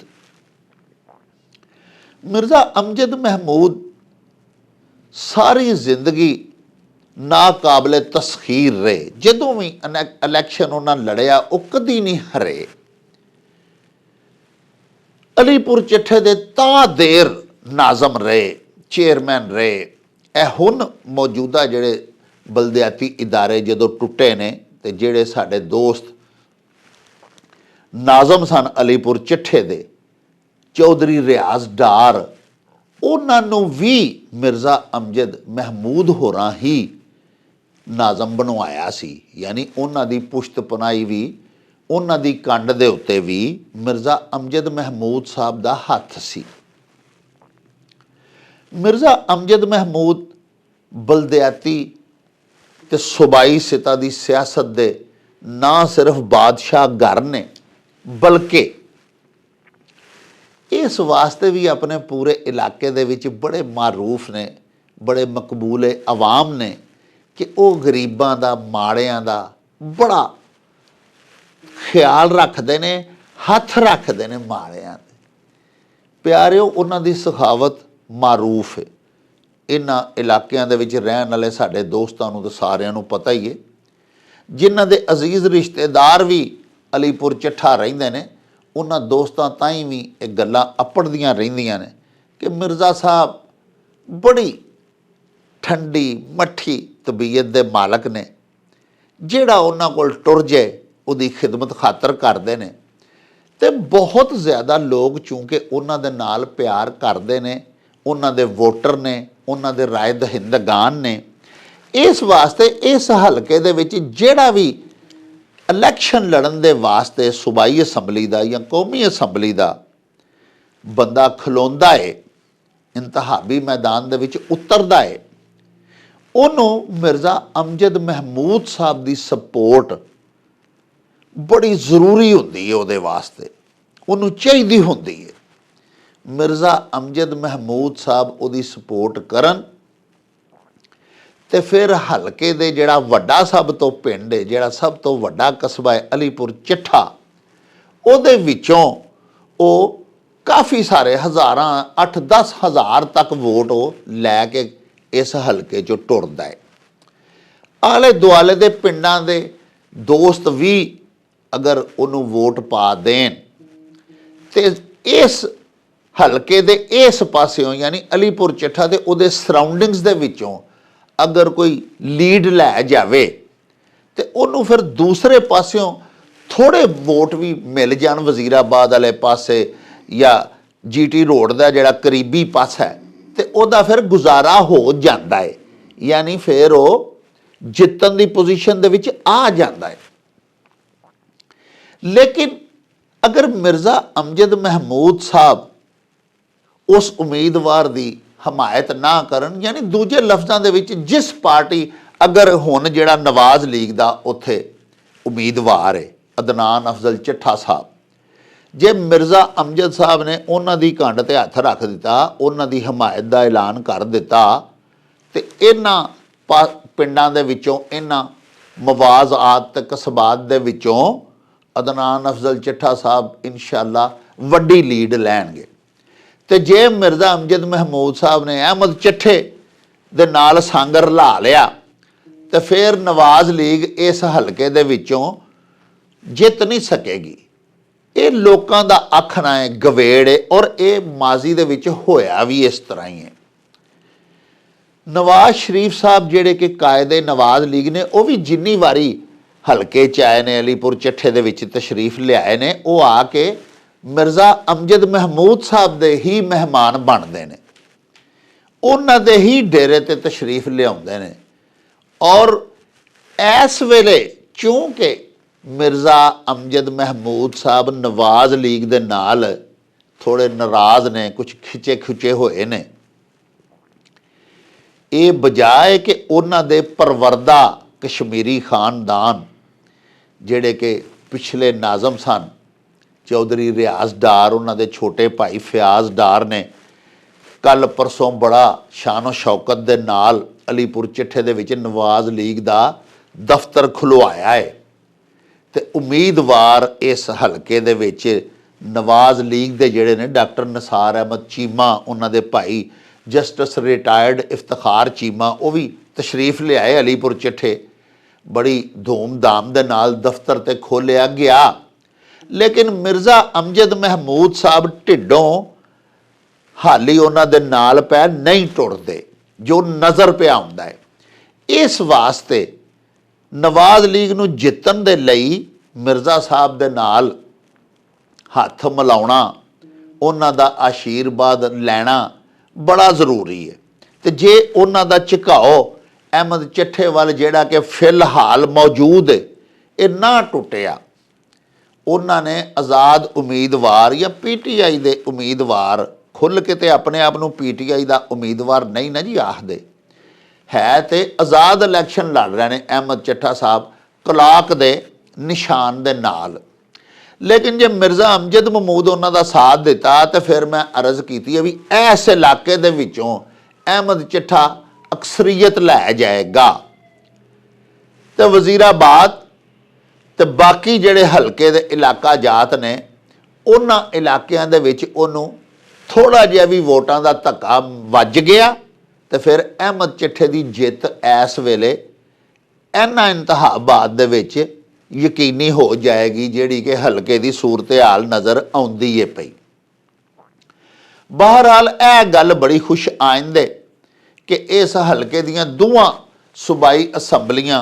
ਮਿਰਜ਼ਾ ਅਮਜਦ ਮਹਿਮੂਦ ਸਾਰੀ ਜ਼ਿੰਦਗੀ ਨਾਕਾਬਲੇ ਤਸਖੀਰ ਰਹੇ। ਜਦੋਂ ਵੀ ਇਲੈਕਸ਼ਨ ਉਹਨਾਂ ਲੜਿਆ, ਉਹ ਕਦੀ ਨਹੀਂ ਹਰੇ। ਅਲੀਪੁਰ ਚੱਠੇ ਦੇ ਤਾਂ ਦੇਰ ਨਾਜ਼ਮ ਰਹੇ, ਚੇਅਰਮੈਨ ਰਹੇ। ਇਹ ਹੁਣ ਮੌਜੂਦਾ ਜਿਹੜੇ ਬਲਦਿਆਤੀ ਇਦਾਰੇ ਜਦੋਂ ਟੁੱਟੇ ਨੇ ਤੇ ਜਿਹੜੇ ਸਾਡੇ ਦੋਸਤ ਨਾਜ਼ਮ ਸਨ ਅਲੀਪੁਰ ਚੱਠੇ ਦੇ, ਚੌਧਰੀ ਰਿਆਜ਼ ਡਾਰ, ਉਹਨਾਂ ਨੂੰ ਵੀ ਮਿਰਜ਼ਾ ਅਮਜਦ ਮਹਿਮੂਦ ਹੋਰਾਂ ਹੀ ਨਾਜ਼ਮ ਬਣਵਾਇਆ ਸੀ। ਯਾਨੀ ਉਹਨਾਂ ਦੀ ਪੁਸ਼ਤ ਪਨਾਹੀ ਵੀ, ਉਹਨਾਂ ਦੀ ਕੰਡ ਦੇ ਉੱਤੇ ਵੀ ਮਿਰਜ਼ਾ ਅਮਜਦ ਮਹਿਮੂਦ ਸਾਹਿਬ ਦਾ ਹੱਥ ਸੀ। ਮਿਰਜ਼ਾ ਅਮਜਦ ਮਹਿਮੂਦ ਬਲਦਿਆਤੀ ਤੇ ਸੂਬਾਈ ਸਤਹ ਦੀ ਸਿਆਸਤ ਦੇ ਨਾ ਸਿਰਫ ਬਾਦਸ਼ਾਹ ਘਰ ਨੇ, ਬਲਕਿ ਇਸ ਵਾਸਤੇ ਵੀ ਆਪਣੇ ਪੂਰੇ ਇਲਾਕੇ ਦੇ ਵਿੱਚ ਬੜੇ ਮਾਰੂਫ ਨੇ, ਬੜੇ ਮਕਬੂਲੇ ਆਵਾਮ ਨੇ ਕਿ ਉਹ ਗਰੀਬਾਂ ਦਾ, ਮਾੜਿਆਂ ਦਾ ਬੜਾ ਖਿਆਲ ਰੱਖਦੇ ਨੇ, ਹੱਥ ਰੱਖਦੇ ਨੇ ਮਾੜਿਆਂ ਦੇ। ਪਿਆਰਿਓ, ਉਹਨਾਂ ਦੀ ਸਖਾਵਤ ਮਾਰੂਫ ਹੈ। ਇਹਨਾਂ ਇਲਾਕਿਆਂ ਦੇ ਵਿੱਚ ਰਹਿਣ ਵਾਲੇ ਸਾਡੇ ਦੋਸਤਾਂ ਨੂੰ ਤਾਂ ਸਾਰਿਆਂ ਨੂੰ ਪਤਾ ਹੀ ਹੈ। ਜਿਨ੍ਹਾਂ ਦੇ ਅਜ਼ੀਜ਼ ਰਿਸ਼ਤੇਦਾਰ ਵੀ ਅਲੀਪੁਰ ਚੱਠਾ ਰਹਿੰਦੇ ਨੇ, ਉਹਨਾਂ ਦੋਸਤਾਂ ਤਾਈਂ ਵੀ ਇਹ ਗੱਲਾਂ ਅੱਪੜਦੀਆਂ ਰਹਿੰਦੀਆਂ ਨੇ ਕਿ ਮਿਰਜ਼ਾ ਸਾਹਿਬ ਬੜੀ ਠੰਡੀ ਮੱਠੀ ਤਬੀਅਤ ਦੇ ਮਾਲਕ ਨੇ, ਜਿਹੜਾ ਉਹਨਾਂ ਕੋਲ ਟੁਰ ਜਾਏ ਉਹਦੀ ਖਿਦਮਤ ਖਾਤਰ ਕਰਦੇ ਨੇ। ਅਤੇ ਬਹੁਤ ਜ਼ਿਆਦਾ ਲੋਕ ਚੂੰਕਿ ਉਹਨਾਂ ਦੇ ਨਾਲ ਪਿਆਰ ਕਰਦੇ ਨੇ, ਉਹਨਾਂ ਦੇ ਵੋਟਰ ਨੇ, ਉਹਨਾਂ ਦੇ ਰਾਏ ਦਹਿੰਦਗਾਨ ਨੇ, ਇਸ ਵਾਸਤੇ ਇਸ ਹਲਕੇ ਦੇ ਵਿੱਚ ਜਿਹੜਾ ਵੀ ਇਲੈਕਸ਼ਨ ਲੜਨ ਦੇ ਵਾਸਤੇ ਸੂਬਾਈ ਅਸੈਂਬਲੀ ਦਾ ਜਾਂ ਕੌਮੀ ਅਸੈਂਬਲੀ ਦਾ ਬੰਦਾ ਖਲੋਂਦਾ ਹੈ, ਇੰਤਖਾਬੀ ਮੈਦਾਨ ਦੇ ਵਿੱਚ ਉਤਰਦਾ ਹੈ, ਉਹਨੂੰ ਮਿਰਜ਼ਾ ਅਮਜਦ ਮਹਿਮੂਦ ਸਾਹਿਬ ਦੀ ਸਪੋਰਟ ਬੜੀ ਜ਼ਰੂਰੀ ਹੁੰਦੀ ਹੈ। ਉਹਦੇ ਵਾਸਤੇ ਉਹਨੂੰ ਚਾਹੀਦੀ ਹੁੰਦੀ ਹੈ ਮਿਰਜ਼ਾ ਅਮਜਦ ਮਹਿਮੂਦ ਸਾਹਿਬ ਉਹਦੀ ਸਪੋਰਟ ਕਰਨ। ਅਤੇ ਫਿਰ ਹਲਕੇ ਦੇ ਜਿਹੜਾ ਵੱਡਾ ਸਭ ਤੋਂ ਪਿੰਡ ਹੈ, ਜਿਹੜਾ ਸਭ ਤੋਂ ਵੱਡਾ ਕਸਬਾ ਹੈ ਅਲੀਪੁਰ ਚੱਠਾ, ਉਹਦੇ ਵਿੱਚੋਂ ਉਹ ਕਾਫੀ ਸਾਰੇ ਹਜ਼ਾਰਾਂ, 8-10 ਹਜ਼ਾਰ ਤੱਕ ਵੋਟ ਉਹ ਲੈ ਕੇ ਇਸ ਹਲਕੇ 'ਚੋਂ ਟੁਰਦਾ ਹੈ। ਆਲੇ ਦੁਆਲੇ ਦੇ ਪਿੰਡਾਂ ਦੇ ਦੋਸਤ ਵੀ ਅਗਰ ਉਹਨੂੰ ਵੋਟ ਪਾ ਦੇਣ ਤੇ ਇਸ ਹਲਕੇ ਦੇ ਇਸ ਪਾਸਿਓਂ ਯਾਨੀ ਅਲੀਪੁਰ ਚੱਠਾ ਦੇ ਉਹਦੇ ਸਰਾਊਂਡਿੰਗਸ ਦੇ ਵਿੱਚੋਂ ਅਗਰ ਕੋਈ ਲੀਡ ਲੈ ਜਾਵੇ ਤੇ ਉਹਨੂੰ ਫਿਰ ਦੂਸਰੇ ਪਾਸਿਓਂ ਥੋੜ੍ਹੇ ਵੋਟ ਵੀ ਮਿਲ ਜਾਣ ਵਜ਼ੀਰਾਬਾਦ ਵਾਲੇ ਪਾਸੇ ਜਾਂ GT ਰੋਡ ਦਾ ਜਿਹੜਾ ਕਰੀਬੀ ਪਾਸਾ ਹੈ, ਤੇ ਉਹਦਾ ਫਿਰ ਗੁਜ਼ਾਰਾ ਹੋ ਜਾਂਦਾ ਹੈ, ਯਾਨੀ ਫਿਰ ਉਹ ਜਿੱਤਣ ਦੀ ਪੋਜੀਸ਼ਨ ਦੇ ਵਿੱਚ ਆ ਜਾਂਦਾ ਹੈ। ਲੇਕਿਨ ਅਗਰ ਮਿਰਜ਼ਾ ਅਮਜਦ ਮਹਿਮੂਦ ਸਾਹਿਬ ਉਸ ਉਮੀਦਵਾਰ ਦੀ ਹਮਾਇਤ ਨਾ ਕਰਨ, ਯਾਨੀ ਦੂਜੇ ਲਫ਼ਜ਼ਾਂ ਦੇ ਵਿੱਚ ਜਿਸ ਪਾਰਟੀ ਅਗਰ ਹੁਣ ਜਿਹੜਾ ਨਵਾਜ਼ ਲੀਗ ਦਾ ਉੱਥੇ ਉਮੀਦਵਾਰ ਹੈ ਅਦਨਾਨ ਅਫਜ਼ਲ ਚੱਠਾ ਸਾਹਿਬ, ਜੇ ਮਿਰਜ਼ਾ ਅਮਜਦ ਸਾਹਿਬ ਨੇ ਉਹਨਾਂ ਦੀ ਕੰਡ 'ਤੇ ਹੱਥ ਰੱਖ ਦਿੱਤਾ, ਉਹਨਾਂ ਦੀ ਹਮਾਇਤ ਦਾ ਐਲਾਨ ਕਰ ਦਿੱਤਾ, ਤੇ ਇਹਨਾਂ ਪਿੰਡਾਂ ਦੇ ਵਿੱਚੋਂ, ਇਹਨਾਂ ਮਵਾਜ਼ਾਤ ਤੇ ਕਸਬਾਤ ਦੇ ਵਿੱਚੋਂ ਅਦਨਾਨ ਅਫਜ਼ਲ ਚੱਠਾ ਸਾਹਿਬ ਇਨਸ਼ਾਅੱਲਾ ਵੱਡੀ ਲੀਡ ਲੈਣਗੇ। ਤੇ ਜੇ ਮਿਰਜ਼ਾ ਅਮਜਦ ਮਹਿਮੂਦ ਸਾਹਿਬ ਨੇ ਅਹਿਮਦ ਚੱਠੇ ਦੇ ਨਾਲ ਸੰਗ ਰਲਾ ਲਿਆ ਤੇ ਫਿਰ ਨਵਾਜ਼ ਲੀਗ ਇਸ ਹਲਕੇ ਦੇ ਵਿੱਚੋਂ ਜਿੱਤ ਨਹੀਂ ਸਕੇਗੀ। ਇਹ ਲੋਕਾਂ ਦਾ ਆਖਣਾ ਹੈ, ਗਵੇੜ ਹੈ, ਔਰ ਇਹ ਮਾਜ਼ੀ ਦੇ ਵਿੱਚ ਹੋਇਆ ਵੀ ਇਸ ਤਰ੍ਹਾਂ ਹੀ ਹੈ। ਨਵਾਜ਼ ਸ਼ਰੀਫ ਸਾਹਿਬ ਜਿਹੜੇ ਕਿ ਕਾਇਦੇ ਨਵਾਜ਼ ਲੀਗ ਨੇ, ਉਹ ਵੀ ਜਿੰਨੀ ਵਾਰੀ ਹਲਕੇ 'ਚ ਆਏ ਨੇ, ਅਲੀਪੁਰ ਚੱਠੇ ਦੇ ਵਿੱਚ ਤਸ਼ਰੀਫ ਲਿਆਏ ਨੇ, ਉਹ ਆ ਕੇ ਮਿਰਜ਼ਾ ਅਮਜਦ ਮਹਿਮੂਦ ਸਾਹਿਬ ਦੇ ਹੀ ਮਹਿਮਾਨ ਬਣਦੇ ਨੇ, ਉਹਨਾਂ ਦੇ ਹੀ ਡੇਰੇ 'ਤੇ ਤਸ਼ਰੀਫ ਲਿਆਉਂਦੇ ਨੇ। ਔਰ ਇਸ ਵੇਲੇ ਚੂੰਕਿ ਮਿਰਜ਼ਾ ਅਮਜਦ ਮਹਿਮੂਦ ਸਾਹਿਬ ਨਵਾਜ਼ ਲੀਗ ਦੇ ਨਾਲ ਥੋੜ੍ਹੇ ਨਾਰਾਜ਼ ਨੇ, ਕੁਝ ਖਿੱਚੇ ਖੁੱਚੇ ਹੋਏ ਨੇ, ਇਹ ਬਜਾਏ ਕਿ ਉਹਨਾਂ ਦੇ ਪਰਵਰਦਾ ਕਸ਼ਮੀਰੀ ਖਾਨਦਾਨ ਜਿਹੜੇ ਕਿ ਪਿਛਲੇ ਨਾਜ਼ਮ ਸਨ, ਚੌਧਰੀ ਰਿਆਜ਼ ਡਾਰ, ਉਹਨਾਂ ਦੇ ਛੋਟੇ ਭਾਈ ਫਿਆਜ਼ ਡਾਰ ਨੇ ਕੱਲ ਪਰਸੋਂ ਬੜਾ ਸ਼ਾਨੋ ਸ਼ੌਕਤ ਦੇ ਨਾਲ ਅਲੀਪੁਰ ਚੱਠੇ ਦੇ ਵਿੱਚ ਨਵਾਜ਼ ਲੀਗ ਦਾ ਦਫ਼ਤਰ ਖੁਲਵਾਇਆ ਹੈ। ਤੇ ਉਮੀਦਵਾਰ ਇਸ ਹਲਕੇ ਦੇ ਵਿੱਚ ਨਵਾਜ਼ ਲੀਗ ਦੇ ਜਿਹੜੇ ਨੇ ਡਾਕਟਰ ਨਿਸਾਰ ਅਹਿਮਦ ਚੀਮਾ, ਉਹਨਾਂ ਦੇ ਭਾਈ ਜਸਟਿਸ ਰਿਟਾਇਰਡ ਇਫਤਖਾਰ ਚੀਮਾ, ਉਹ ਵੀ ਤਸ਼ਰੀਫ ਲਿਆਏ ਅਲੀਪੁਰ ਚੱਠੇ। ਬੜੀ ਧੂਮ-ਧਾਮ ਦੇ ਨਾਲ ਦਫ਼ਤਰ ਤੇ ਖੋਲ੍ਹਿਆ ਗਿਆ। ਲੇਕਿਨ ਮਿਰਜ਼ਾ ਅਮਜਦ ਮਹਿਮੂਦ ਸਾਹਿਬ ਢਿੱਡੋਂ ਹਾਲੀ ਉਹਨਾਂ ਦੇ ਨਾਲ ਪੈ ਨਹੀਂ ਟੁੱਟਦੇ, ਜੋ ਨਜ਼ਰ ਪਿਆ ਹੁੰਦਾ ਹੈ। ਇਸ ਵਾਸਤੇ ਨਵਾਜ਼ ਲੀਗ ਨੂੰ ਜਿੱਤਣ ਦੇ ਲਈ ਮਿਰਜ਼ਾ ਸਾਹਿਬ ਦੇ ਨਾਲ ਹੱਥ ਮਿਲਾਉਣਾ, ਉਹਨਾਂ ਦਾ ਆਸ਼ੀਰਵਾਦ ਲੈਣਾ ਬੜਾ ਜ਼ਰੂਰੀ ਹੈ। ਤੇ ਜੇ ਉਹਨਾਂ ਦਾ ਝੁਕਾਓ ਅਹਿਮਦ ਚੱਠੇ ਵੱਲ ਜਿਹੜਾ ਕਿ ਫਿਲਹਾਲ ਮੌਜੂਦ ਹੈ, ਇਹ ਨਾ ਟੁੱਟਿਆ, ਉਹਨਾਂ ਨੇ ਆਜ਼ਾਦ ਉਮੀਦਵਾਰ ਜਾਂ PTI ਦੇ ਉਮੀਦਵਾਰ, ਖੁੱਲ੍ਹ ਕੇ ਤੇ ਆਪਣੇ ਆਪ ਨੂੰ PTI ਦਾ ਉਮੀਦਵਾਰ ਨਹੀਂ ਨਾ ਜੀ ਆਖਦੇ, ਹੈ ਤੇ ਆਜ਼ਾਦ ਇਲੈਕਸ਼ਨ ਲੜ ਰਹੇ ਨੇ ਅਹਿਮਦ ਚੱਠਾ ਸਾਹਿਬ ਕਲਾਕ ਦੇ ਨਿਸ਼ਾਨ ਦੇ ਨਾਲ। लेकिन जे मिर्ज़ा अमजद महमूद उन्हां दा साथ दिता तो फिर मैं अर्ज़ की है भी इस इलाके दे विचों अहमद चिट्ठा अक्सरीयत लै जाएगा तो वज़ीराबाद तो बाकी जिहड़े हलके दे इलाका जात ने उन्हां इलाकिਆਂ ਦੇ ਵਿੱਚ ਉਹਨੂੰ थोड़ा जिहा भी वोटां दा धक्का वज गया तो फिर अहमद चिट्ठे की जित इस वेले इन्हां इंतहाबाद दे विच यकीनी हो जाएगी जिहड़ी कि हलके की सूरत हाल नज़र आउंदी है पई। बहरहाल यह गल बड़ी खुश आइंद है कि इस हलके दीयां दोवां सूबाई असैंबलियां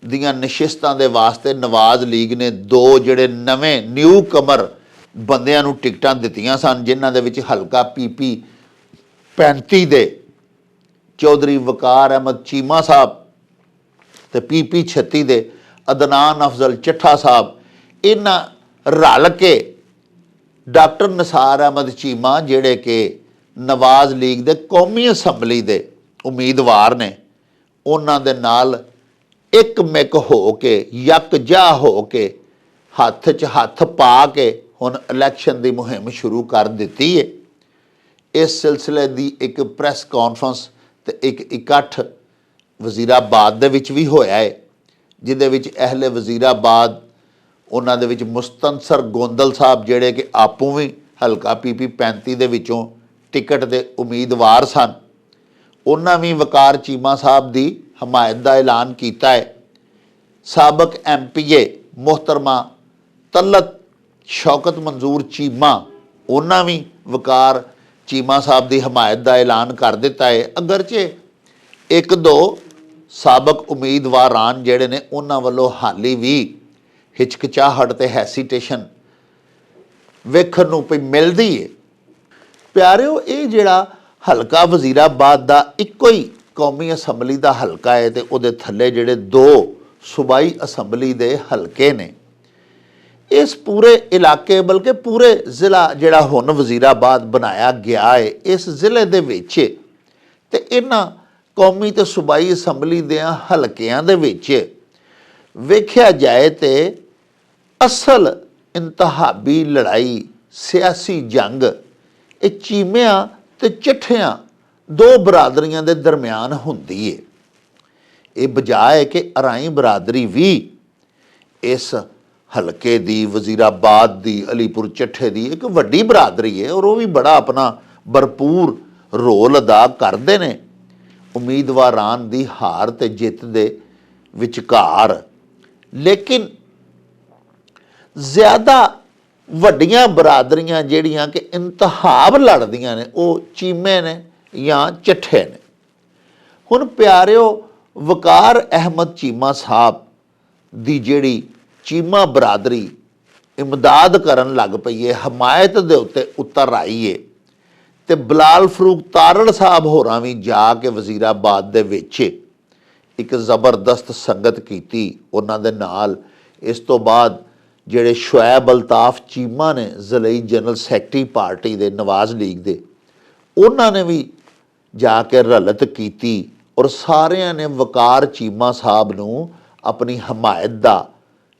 दीयां नशिस्तां दे वास्ते नवाज लीग ने दो जिहड़े नवें न्यू कमर ਬੰਦਿਆਂ ਨੂੰ ਟਿਕਟਾਂ ਦਿੱਤੀਆਂ ਸਨ ਜਿਨ੍ਹਾਂ ਦੇ ਵਿੱਚ ਹਲਕਾ PP 35 ਦੇ ਚੌਧਰੀ ਵਕਾਰ ਅਹਿਮਦ ਚੀਮਾ ਸਾਹਿਬ ਤੇ PP 36 ਦੇ ਅਦਨਾਨ ਅਫਜ਼ਲ ਚੱਠਾ ਸਾਹਿਬ ਇਹਨਾਂ ਰਲ ਕੇ ਡਾਕਟਰ ਨਿਸਾਰ ਅਹਿਮਦ ਚੀਮਾ ਜਿਹੜੇ ਕਿ ਨਵਾਜ਼ ਲੀਗ ਦੇ ਕੌਮੀ ਅਸੈਂਬਲੀ ਦੇ ਉਮੀਦਵਾਰ ਨੇ ਉਹਨਾਂ ਦੇ ਨਾਲ ਇੱਕ ਮਿਕ ਹੋ ਕੇ ਯਕਜਾ ਹੋ ਕੇ ਹੱਥ 'ਚ ਹੱਥ ਪਾ ਕੇ ਹੁਣ ਇਲੈਕਸ਼ਨ ਦੀ ਮੁਹਿੰਮ ਸ਼ੁਰੂ ਕਰ ਦਿੱਤੀ ਹੈ। ਇਸ ਸਿਲਸਿਲੇ ਦੀ ਇੱਕ ਪ੍ਰੈਸ ਕਾਨਫਰੰਸ ਤੇ ਇੱਕ ਇਕੱਠ ਵਜ਼ੀਰਾਬਾਦ ਦੇ ਵਿੱਚ ਵੀ ਹੋਇਆ ਹੈ ਜਿਹਦੇ ਵਿੱਚ ਅਹਿਲੇ ਵਜ਼ੀਰਾਬਾਦ ਉਹਨਾਂ ਦੇ ਵਿੱਚ ਮੁਸਤਨਸਰ ਗੋਂਦਲ ਸਾਹਿਬ ਜਿਹੜੇ ਕਿ ਆਪੂ ਵੀ ਹਲਕਾ PP 35 ਦੇ ਵਿੱਚੋਂ ਟਿਕਟ ਦੇ ਉਮੀਦਵਾਰ ਸਨ ਉਹਨਾਂ ਵੀ ਵਕਾਰ ਚੀਮਾ ਸਾਹਿਬ ਦੀ ਹਮਾਇਤ ਦਾ ਐਲਾਨ ਕੀਤਾ ਹੈ। ਸਾਬਕ MPA ਮੁਹਤਰਮਾ ਤਲਤ शौकत मंजूर चीमा उन्होंने भी वकार चीमा साहब की हमायत का ऐलान कर दिता है अगरचे एक दो साबक उम्मीदवारान जिहड़े ने उन्होंने वालों हाली भी हिचकिचाहट ते हैसीटेशन वेखण नूं पई मिलदी है। प्यारिओ ये जिहड़ा हलका वज़ीराबाद का इक्को ही कौमी असैंबली का हलका है तो उहदे थल्ले जिहड़े दो सूबाई असैंबली के हलके ने इस पूरे इलाके बल्कि पूरे ज़िला जिहड़ा हुण वज़ीराबाद बनाया गया है इस ज़िले दे विच ते इन्हां कौमी ते सूबाई असैंबली दियां हलकियां दे विच वेख्या जाए तो असल इंतहाबी लड़ाई सियासी जंग ये चीमियां ते चिट्ठियां दो बरादरियां दे दरम्यान हुंदी है। ये बजाय कि अराई बरादरी भी इस हलके दी वज़ीराबाद दी अलीपुर चट्ठे दी एक वड्डी बरादरी है और वह भी बड़ा अपना भरपूर रोल अदा करते हैं उम्मीदवारान दी हार ते जित दे विचकार। लेकिन ज़्यादा वड्डियां बरादरियां जिहड़ियां कि इंतहाब लड़दियां ने वो चीमे ने या चट्ठे ने। हुण प्यारिओ वकार अहमद चीमा साहब दी जिहड़ी चीमा बरादरी इमदाद करन लग पई है हमायत दे उत्ते उतर आई है ते बिलाल फरूक तारड़ साहब होरां भी जाके वज़ीराबाद दे विच एक ज़बरदस्त संगत कीती उन्हां दे नाल। इस तो बाद जिहड़े शुएब अल्ताफ चीमा ने ज़लई जनरल सैकटरी पार्टी दे नवाज लीग दे उन्हां ने भी जाके रलत कीती और सारियां ने वकार चीमा साहब नूं अपनी हमायत दा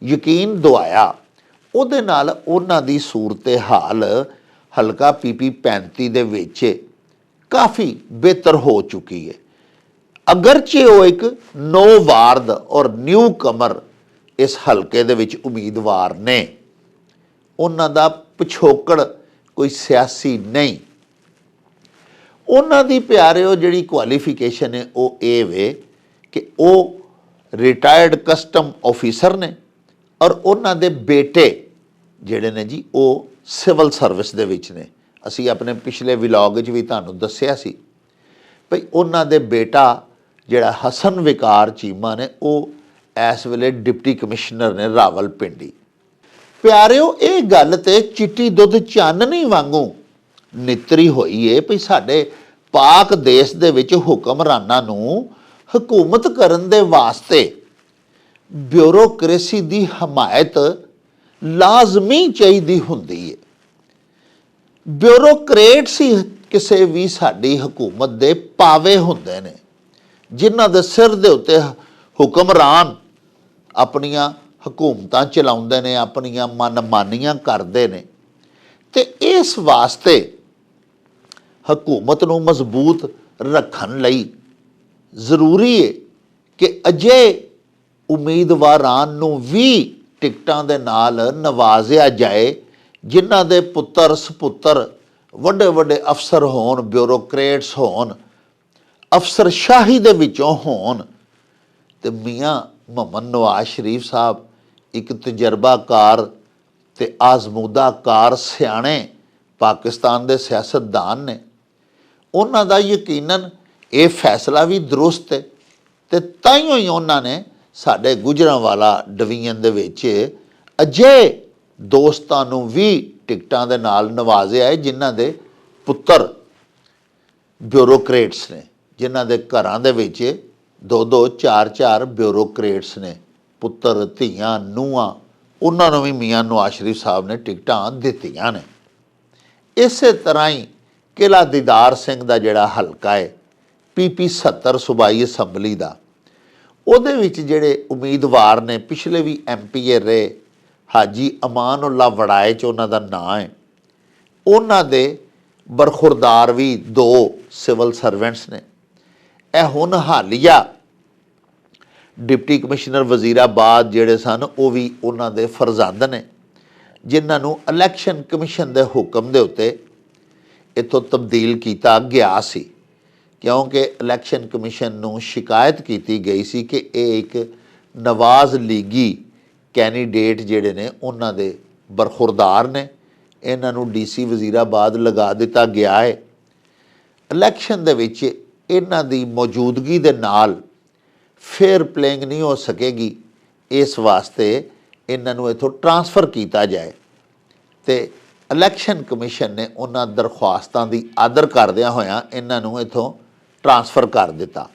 यकीन दवाया। उहदे नाल उन्हां दी सूरत हाल हलका PP 35 दे विच काफ़ी बेहतर हो चुकी है अगरचे वो एक नो वार्द और न्यू कमर इस हलके दे विच उम्मीदवार ने उन्हां दा पिछोकड़ कोई सियासी नहीं। उन्हां दी प्यारिओ जिहड़ी क्वालिफिकेशन है वो ये वे कि वो रिटायर्ड कस्टम ऑफिसर ने और उन्हां दे बेटे जिहड़े ने जी वो सिविल सर्विस दे विच ने। असी अपने पिछले विलॉग च भी तुहानूं दस्सिया सी भई उन्हां दे बेटा जिहड़ा हसन विकार चीमा ने वो इस वेले डिप्टी कमिश्नर ने रावलपिंडी। प्यारिओ ये गल ते चिट्टी दुध चाननी वांगू नितरी होई है भई साडे पाक देश दे विच हुक्मरानां नूं हुकूमत करन दे वास्ते ब्यूरोक्रेसी की हमायत लाजमी चाहिए होंदी है। ब्यूरोक्रेट्स ही किसी भी साडी हुकूमत दे पावे होंदे ने जिन्हां दे सिर दे उत्ते हुक्मरान अपनियां ਹਕੂਮਤਾਂ ਚਲਾਉਂਦੇ ਨੇ, ਆਪਣੀਆਂ ਮਨਮਾਨੀਆਂ ਕਰਦੇ ਨੇ। ਤੇ ਇਸ ਵਾਸਤੇ ਹਕੂਮਤ ਨੂੰ ਮਜ਼ਬੂਤ ਰੱਖਣ ਲਈ ਜ਼ਰੂਰੀ ਹੈ ਕਿ ਅਜਿਹੇ ਉਮੀਦਵਾਰਾਂ ਨੂੰ ਵੀ ਟਿਕਟਾਂ ਦੇ ਨਾਲ ਨਵਾਜ਼ਿਆ ਜਾਏ ਜਿਨ੍ਹਾਂ ਦੇ ਪੁੱਤਰ ਸਪੁੱਤਰ ਵੱਡੇ ਵੱਡੇ ਅਫਸਰ ਹੋਣ, ਬਿਊਰੋਕਰੇਟਸ ਹੋਣ, ਅਫਸਰਸ਼ਾਹੀ ਦੇ ਵਿੱਚੋਂ ਹੋਣ। ਤੇ ਮੀਆਂ ਮੁਹੰਮਦ ਨਵਾਜ਼ ਸ਼ਰੀਫ ਸਾਹਿਬ ਇੱਕ ਤਜਰਬਾਕਾਰ ਤੇ ਆਜ਼ਮੂਦਾਕਾਰ ਸਿਆਣੇ ਪਾਕਿਸਤਾਨ ਦੇ ਸਿਆਸਤਦਾਨ ਨੇ। ਉਹਨਾਂ ਦਾ ਯਕੀਨਨ ਇਹ ਫੈਸਲਾ ਵੀ ਦਰੁਸਤ ਹੈ ਤੇ ਤਾਈਓ ਹੀ ਉਹਨਾਂ ਨੇ ਸਾਡੇ ਗੁਜਰਾਂਵਾਲਾ ਡਿਵੀਜ਼ਨ ਦੇ ਵਿੱਚ ਅਜਿਹੇ ਦੋਸਤਾਂ ਨੂੰ ਵੀ ਟਿਕਟਾਂ ਦੇ ਨਾਲ ਨਵਾਜ਼ਿਆ ਹੈ ਜਿਨ੍ਹਾਂ ਦੇ ਪੁੱਤਰ ਬਿਊਰੋਕਰੇਟਸ ਨੇ, ਜਿਨ੍ਹਾਂ ਦੇ ਘਰਾਂ ਦੇ ਵਿੱਚ 2-2 4-4 ਬਿਊਰੋਕਰੇਟਸ ਨੇ, ਪੁੱਤਰ ਧੀਆਂ ਨੂੰਹਾਂ, ਉਹਨਾਂ ਨੂੰ ਵੀ ਮੀਆਂ ਨਵਾਜ਼ ਸ਼ਰੀਫ ਸਾਹਿਬ ਨੇ ਟਿਕਟਾਂ ਦਿੱਤੀਆਂ ਨੇ। ਇਸੇ ਤਰ੍ਹਾਂ ਹੀ ਕਿਲ੍ਹਾ ਦੀਦਾਰ ਸਿੰਘ ਦਾ ਜਿਹੜਾ ਹਲਕਾ ਹੈ PP 70 ਸੂਬਾਈ ਅਸੈਂਬਲੀ ਦਾ, ਉਹਦੇ ਵਿੱਚ ਜਿਹੜੇ ਉਮੀਦਵਾਰ ਨੇ, ਪਿਛਲੇ ਵੀ MPA ਰਹੇ, ਹਾਜੀ ਅਮਾਨੁੱਲਾ ਵੜਾਏ 'ਚ ਉਹਨਾਂ ਦਾ ਨਾਂ ਹੈ। ਉਹਨਾਂ ਦੇ ਬਰਖੁਰਦਾਰ ਵੀ 2 ਸਿਵਲ ਸਰਵੈਂਟਸ ਨੇ। ਇਹ ਹੁਣ ਹਾਲੀਆ ਡਿਪਟੀ ਕਮਿਸ਼ਨਰ ਵਜ਼ੀਰਾਬਾਦ ਜਿਹੜੇ ਸਨ ਉਹ ਵੀ ਉਹਨਾਂ ਦੇ ਫਰਜ਼ੰਦ ਨੇ, ਜਿਨ੍ਹਾਂ ਨੂੰ ਇਲੈਕਸ਼ਨ ਕਮਿਸ਼ਨ ਦੇ ਹੁਕਮ ਦੇ ਉੱਤੇ ਇੱਥੋਂ ਤਬਦੀਲ ਕੀਤਾ ਗਿਆ ਸੀ, ਕਿਉਂਕਿ ਇਲੈਕਸ਼ਨ ਕਮਿਸ਼ਨ ਨੂੰ ਸ਼ਿਕਾਇਤ ਕੀਤੀ ਗਈ ਸੀ ਕਿ ਇਹ ਇੱਕ ਨਵਾਜ਼ ਲੀਗੀ ਕੈਂਡੀਡੇਟ ਜਿਹੜੇ ਨੇ ਉਹਨਾਂ ਦੇ ਬਰਖੁਰਦਾਰ ਨੇ, ਇਹਨਾਂ ਨੂੰ DC ਵਜ਼ੀਰਾਬਾਦ ਲਗਾ ਦਿੱਤਾ ਗਿਆ ਹੈ। ਇਲੈਕਸ਼ਨ ਦੇ ਵਿੱਚ ਇਹਨਾਂ ਦੀ ਮੌਜੂਦਗੀ ਦੇ ਨਾਲ ਫੇਅਰ ਪਲੇਇੰਗ ਨਹੀਂ ਹੋ ਸਕੇਗੀ, ਇਸ ਵਾਸਤੇ ਇਹਨਾਂ ਨੂੰ ਇੱਥੋਂ ਟਰਾਂਸਫਰ ਕੀਤਾ ਜਾਏ। ਤੇ ਇਲੈਕਸ਼ਨ ਕਮਿਸ਼ਨ ਨੇ ਉਹਨਾਂ ਦਰਖਾਸਤਾਂ ਦੀ ਆਦਰ ਕਰਦਿਆਂ ਹੋਇਆਂ ਇਹਨਾਂ ਨੂੰ ਇੱਥੋਂ ਟਰਾਂਸਫਰ ਕਰ ਦਿੱਤਾ।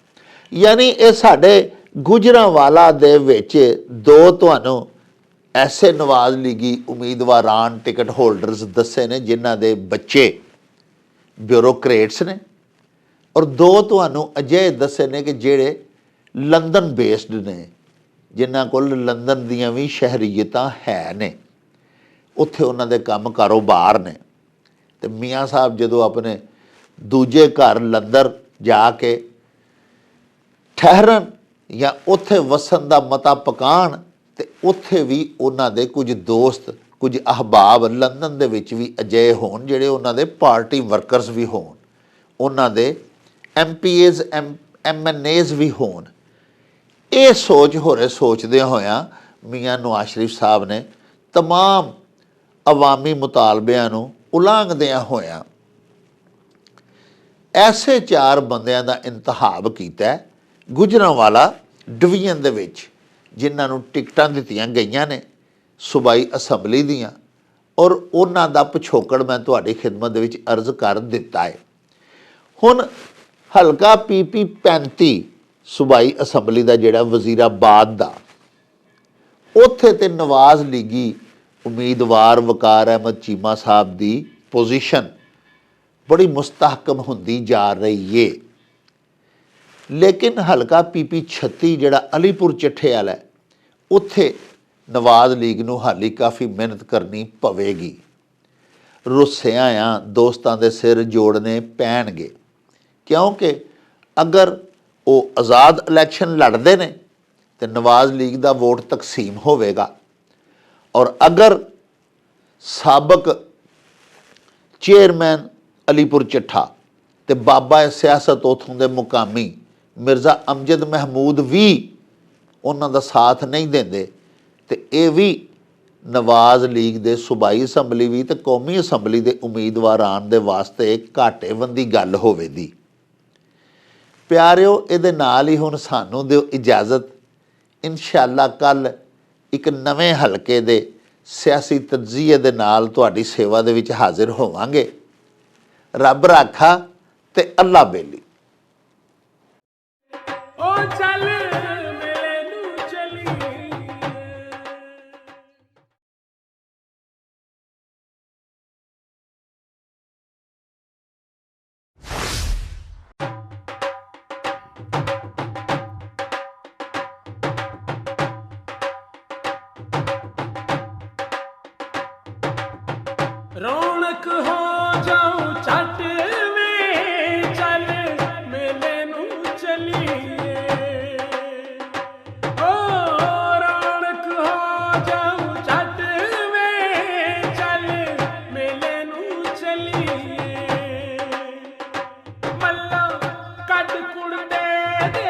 ਯਾਨੀ ਇਹ ਸਾਡੇ ਗੁਜਰਾਂਵਾਲਾ ਦੇ ਵਿੱਚ 2 ਤੁਹਾਨੂੰ ਐਸੇ ਨਵਾਜ਼ ਲੀਗੀ ਉਮੀਦਵਾਰਾਂ ਟਿਕਟ ਹੋਲਡਰਸ ਦੱਸੇ ਨੇ ਜਿਨ੍ਹਾਂ ਦੇ ਬੱਚੇ ਬਿਊਰੋਕਰੇਟਸ ਨੇ, ਔਰ 2 ਤੁਹਾਨੂੰ ਅਜਿਹੇ ਦੱਸੇ ਨੇ ਕਿ ਜਿਹੜੇ ਲੰਦਨ ਬੇਸਡ ਨੇ, ਜਿਨ੍ਹਾਂ ਕੋਲ ਲੰਦਨ ਦੀਆਂ ਵੀ ਸ਼ਹਿਰੀਅਤਾਂ ਹੈ ਨੇ, ਉੱਥੇ ਉਹਨਾਂ ਦੇ ਕੰਮ ਕਾਰੋਬਾਰ ਨੇ। ਤੇ ਮੀਆਂ ਸਾਹਿਬ ਜਦੋਂ ਆਪਣੇ ਦੂਜੇ ਘਰ ਲੰਦਰ ਜਾ ਕੇ ਠਹਿਰਨ ਜਾਂ ਉੱਥੇ ਵਸਣ ਦਾ ਮਤਾ ਪਕਾਉਣ, ਤੇ ਉੱਥੇ ਵੀ ਉਹਨਾਂ ਦੇ ਕੁਝ ਦੋਸਤ, ਕੁਝ ਅਹਬਾਬ ਲੰਦਨ ਦੇ ਵਿੱਚ ਵੀ ਅਜਿਹੇ ਹੋਣ ਜਿਹੜੇ ਉਹਨਾਂ ਦੇ ਪਾਰਟੀ ਵਰਕਰਸ ਵੀ ਹੋਣ, ਉਹਨਾਂ ਦੇ MPAs MNAs ਵੀ ਹੋਣ। ਇਹ ਸੋਚਦਿਆਂ ਹੋਇਆਂ ਮੀਆਂ ਨਵਾਜ਼ ਸ਼ਰੀਫ ਸਾਹਿਬ ਨੇ ਤਮਾਮ ਅਵਾਮੀ ਮੁਤਾਲਬਿਆਂ ਨੂੰ ਉਲਾਂਘਦਿਆਂ ਹੋਇਆਂ ਐਸੇ 4 ਬੰਦਿਆਂ ਦਾ ਇੰਤਖਾਬ ਕੀਤਾ ਗੁਜਰਾਂਵਾਲਾ ਡਿਵੀਜ਼ਨ ਦੇ ਵਿੱਚ, ਜਿਨ੍ਹਾਂ ਨੂੰ ਟਿਕਟਾਂ ਦਿੱਤੀਆਂ ਗਈਆਂ ਨੇ ਸੂਬਾਈ ਅਸੈਂਬਲੀ ਦੀਆਂ, ਔਰ ਉਹਨਾਂ ਦਾ ਪਿਛੋਕੜ ਮੈਂ ਤੁਹਾਡੀ ਖਿਦਮਤ ਦੇ ਵਿੱਚ ਅਰਜ਼ ਕਰ ਦਿੱਤਾ ਹੈ। ਹੁਣ ਹਲਕਾ PP 35 ਸੂਬਾਈ ਅਸੈਂਬਲੀ ਦਾ ਜਿਹੜਾ ਵਜ਼ੀਰਾਬਾਦ ਦਾ, ਉੱਥੇ ਤੇ ਨਵਾਜ਼ ਲੀਗੀ ਉਮੀਦਵਾਰ ਵਕਾਰ ਅਹਿਮਦ ਚੀਮਾ ਸਾਹਿਬ ਦੀ ਪੋਜੀਸ਼ਨ ਬੜੀ ਮੁਸਤਹਕਮ ਹੁੰਦੀ ਜਾ ਰਹੀ ਹੈ। ਲੇਕਿਨ ਹਲਕਾ PP 36 ਜਿਹੜਾ ਅਲੀਪੁਰ ਚੱਠੇ ਵਾਲਾ ਹੈ, ਉੱਥੇ ਨਵਾਜ਼ ਲੀਗ ਨੂੰ ਹਾਲੀ ਕਾਫੀ ਮਿਹਨਤ ਕਰਨੀ ਪਵੇਗੀ। ਰੁੱਸਿਆਂ ਦੋਸਤਾਂ ਦੇ ਸਿਰ ਜੋੜਨੇ ਪੈਣਗੇ, ਕਿਉਂਕਿ ਅਗਰ ਉਹ ਆਜ਼ਾਦ ਇਲੈਕਸ਼ਨ ਲੜਦੇ ਨੇ ਤੇ ਨਵਾਜ਼ ਲੀਗ ਦਾ ਵੋਟ ਤਕਸੀਮ ਹੋਵੇਗਾ, ਔਰ ਅਗਰ ਸਾਬਕ ਚੇਅਰਮੈਨ ਅਲੀਪੁਰ ਚੱਠਾ ਤੇ ਬਾਬਾ ਸਿਆਸਤ ਉੱਥੋਂ ਦੇ ਮੁਕਾਮੀ ਮਿਰਜ਼ਾ ਅਮਜਦ ਮਹਿਮੂਦ ਵੀ ਉਹਨਾਂ ਦਾ ਸਾਥ ਨਹੀਂ ਦਿੰਦੇ, ਤੇ ਇਹ ਵੀ ਨਵਾਜ਼ ਲੀਗ ਦੇ ਸੂਬਾਈ ਅਸੈਂਬਲੀ ਵੀ ਤੇ ਕੌਮੀ ਅਸੈਂਬਲੀ ਦੇ ਉਮੀਦਵਾਰਾਂ ਦੇ ਵਾਸਤੇ ਘਾਟੇਵੰਦੀ ਗੱਲ ਹੋਵੇਗੀ। ਪਿਆਰਿਓ, ਇਹਦੇ ਨਾਲ ਹੀ ਹੁਣ ਸਾਨੂੰ ਦਿਓ ਇਜਾਜ਼ਤ। ਇਨਸ਼ਾਅੱਲਾ ਕੱਲ੍ਹ ਇੱਕ ਨਵੇਂ ਹਲਕੇ ਦੇ ਸਿਆਸੀ ਤਜਜ਼ੀਏ ਦੇ ਨਾਲ ਤੁਹਾਡੀ ਸੇਵਾ ਦੇ ਵਿੱਚ ਹਾਜ਼ਰ ਹੋਵਾਂਗੇ। ਰੱਬ ਰਾਖਾ ਤੇ ਅੱਲਾ ਬੇਲੀ। ਰੌਣਕ ਹੋ ਜਾਉ ਛੱਟ ਵੇ ਚੱਲ ਮੇਲੇ ਨੂੰ ਚਲੀਏ ਓ ਰੌਣਕ ਹੋ ਜਾਉ ਛੱਟ ਵੇ ਚੱਲ ਮੇਲੇ ਨੂੰ ਚਲੀਏ ਮੱਲਾ ਕੱਢ ਕੁੜਦੇ ਦੇ